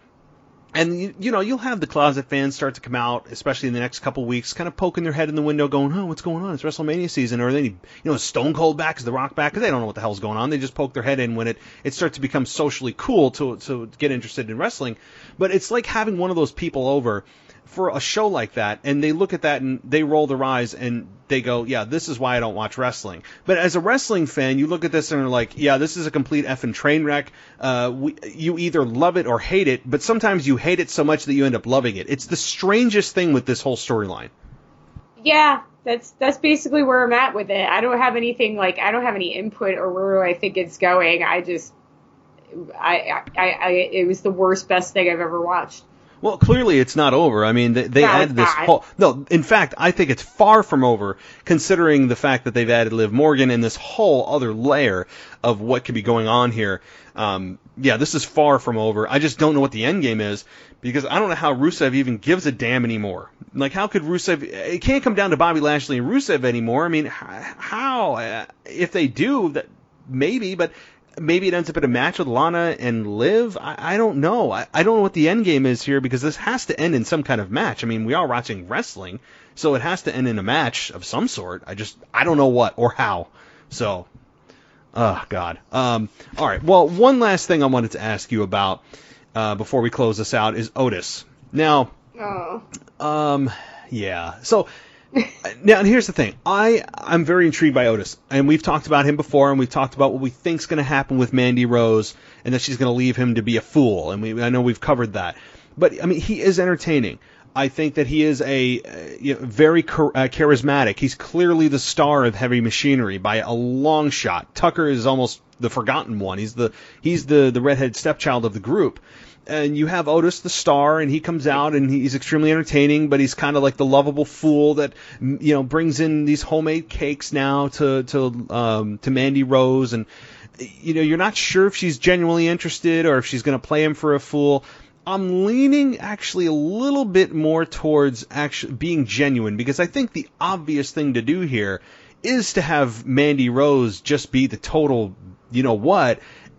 and you'll have the closet fans start to come out, especially in the next couple weeks, kind of poking their head in the window, going, "Oh, what's going on? It's WrestleMania season." Or they, is Stone Cold back? Is The Rock back? Because they don't know what the hell's going on. They just poke their head in when it starts to become socially cool to get interested in wrestling. But it's like having one of those people over for a show like that, and they look at that and they roll their eyes and they go, "Yeah, this is why I don't watch wrestling." But as a wrestling fan, you look at this and are like, "Yeah, this is a complete effing train wreck." You either love it or hate it, but sometimes you hate it so much that you end up loving it. It's the strangest thing with this whole storyline. Yeah, that's basically where I'm at with it. I don't have anything, like, I don't have any input or where I think it's going. It was the worst, best thing I've ever watched. Well, clearly it's not over. I mean, they added this whole... No, in fact, I think it's far from over, considering the fact that they've added Liv Morgan and this whole other layer of what could be going on here. This is far from over. I just don't know what the end game is, because I don't know how Rusev even gives a damn anymore. Like, how could Rusev... It can't come down to Bobby Lashley and Rusev anymore. I mean, how? If they do, that maybe, but... Maybe it ends up in a match with Lana and Liv. I don't know. I don't know what the end game is here, because this has to end in some kind of match. I mean, we are watching wrestling, so it has to end in a match of some sort. I don't know what or how. So, oh, God. All right. Well, one last thing I wanted to ask you about before we close this out is Otis. Now, yeah. So... Now, and here's the thing. I'm very intrigued by Otis, and we've talked about him before, and we've talked about what we think's going to happen with Mandy Rose, and that she's going to leave him to be a fool, and I know we've covered that. But, I mean, he is entertaining. I think that he is very charismatic. He's clearly the star of Heavy Machinery by a long shot. Tucker is almost the forgotten one. He's the redhead stepchild of the group. And you have Otis, the star, and he comes out and he's extremely entertaining, but he's kind of like the lovable fool that, brings in these homemade cakes now to Mandy Rose, and you're not sure if she's genuinely interested or if she's going to play him for a fool. I'm leaning actually a little bit more towards actually being genuine, because I think the obvious thing to do here is to have Mandy Rose just be the total,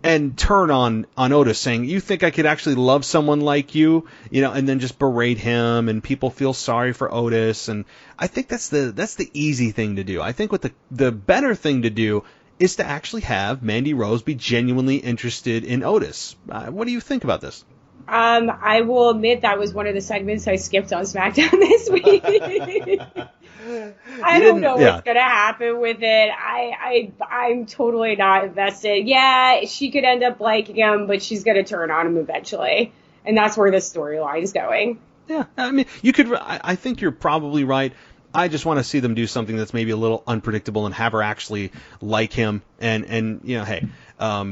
and turn on Otis, saying, "You think I could actually love someone like you?" And then just berate him, and people feel sorry for Otis. And I think that's the easy thing to do. I think what the better thing to do is to actually have Mandy Rose be genuinely interested in Otis. What do you think about this? I will admit that was one of the segments I skipped on SmackDown this week. I don't know what's going to happen with it. I'm totally not invested. Yeah, she could end up liking him, but she's going to turn on him eventually. And that's where the storyline's going. Yeah, I mean, I think you're probably right. I just want to see them do something that's maybe a little unpredictable and have her actually like him. And hey,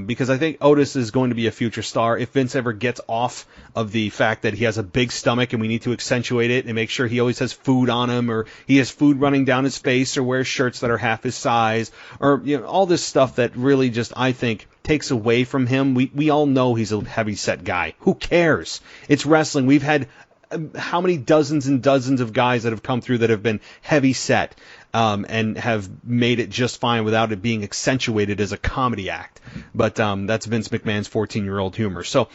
because I think Otis is going to be a future star. If Vince ever gets off of the fact that he has a big stomach and we need to accentuate it and make sure he always has food on him, or he has food running down his face, or wears shirts that are half his size, or all this stuff that really just, I think, takes away from him. We all know he's a heavy set guy. Who cares? It's wrestling. We've had how many dozens and dozens of guys that have come through that have been heavy set and have made it just fine without it being accentuated as a comedy act. But that's Vince McMahon's 14-year-old humor. So,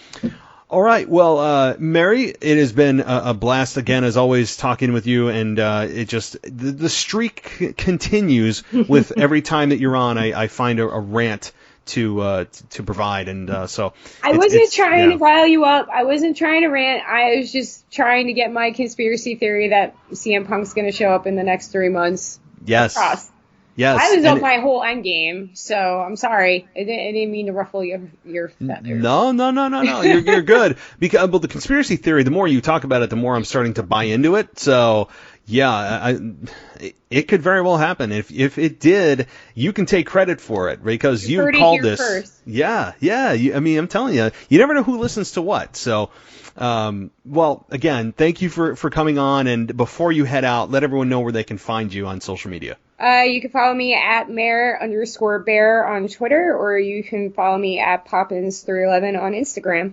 all right. Well, Mary, it has been a blast again, as always, talking with you. And the streak continues with every time that you're on. I find a rant to provide, and so I wasn't trying to rile you up. I wasn't trying to rant. I was just trying to get my conspiracy theory that CM Punk's going to show up in the next 3 months. Yes. Across. Yes. I was up my whole end game, so I'm sorry. I didn't mean to ruffle your feathers. No. You're good. Because the conspiracy theory, the more you talk about it, the more I'm starting to buy into it. So. Yeah, it could very well happen. If it did, you can take credit for it because you called this. First. Yeah. I'm telling you, you never know who listens to what. So, well, again, thank you for coming on. And before you head out, let everyone know where they can find you on social media. You can follow me at Mare_Bear on Twitter, or you can follow me at Poppins311 on Instagram.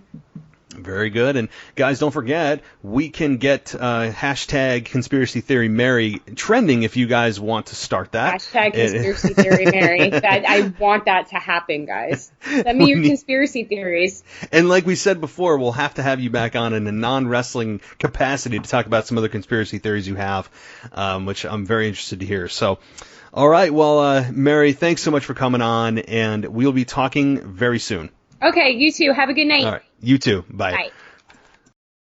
Very good. And guys, don't forget, we can get hashtag Conspiracy Theory Mary trending if you guys want to start that. Hashtag Conspiracy Theory Mary. I want that to happen, guys. Send me your conspiracy theories. And like we said before, we'll have to have you back on in a non-wrestling capacity to talk about some other conspiracy theories you have, which I'm very interested to hear. So, all right. Well, Mary, thanks so much for coming on, and we'll be talking very soon. Okay, you too. Have a good night. All right. You too. Bye. Bye.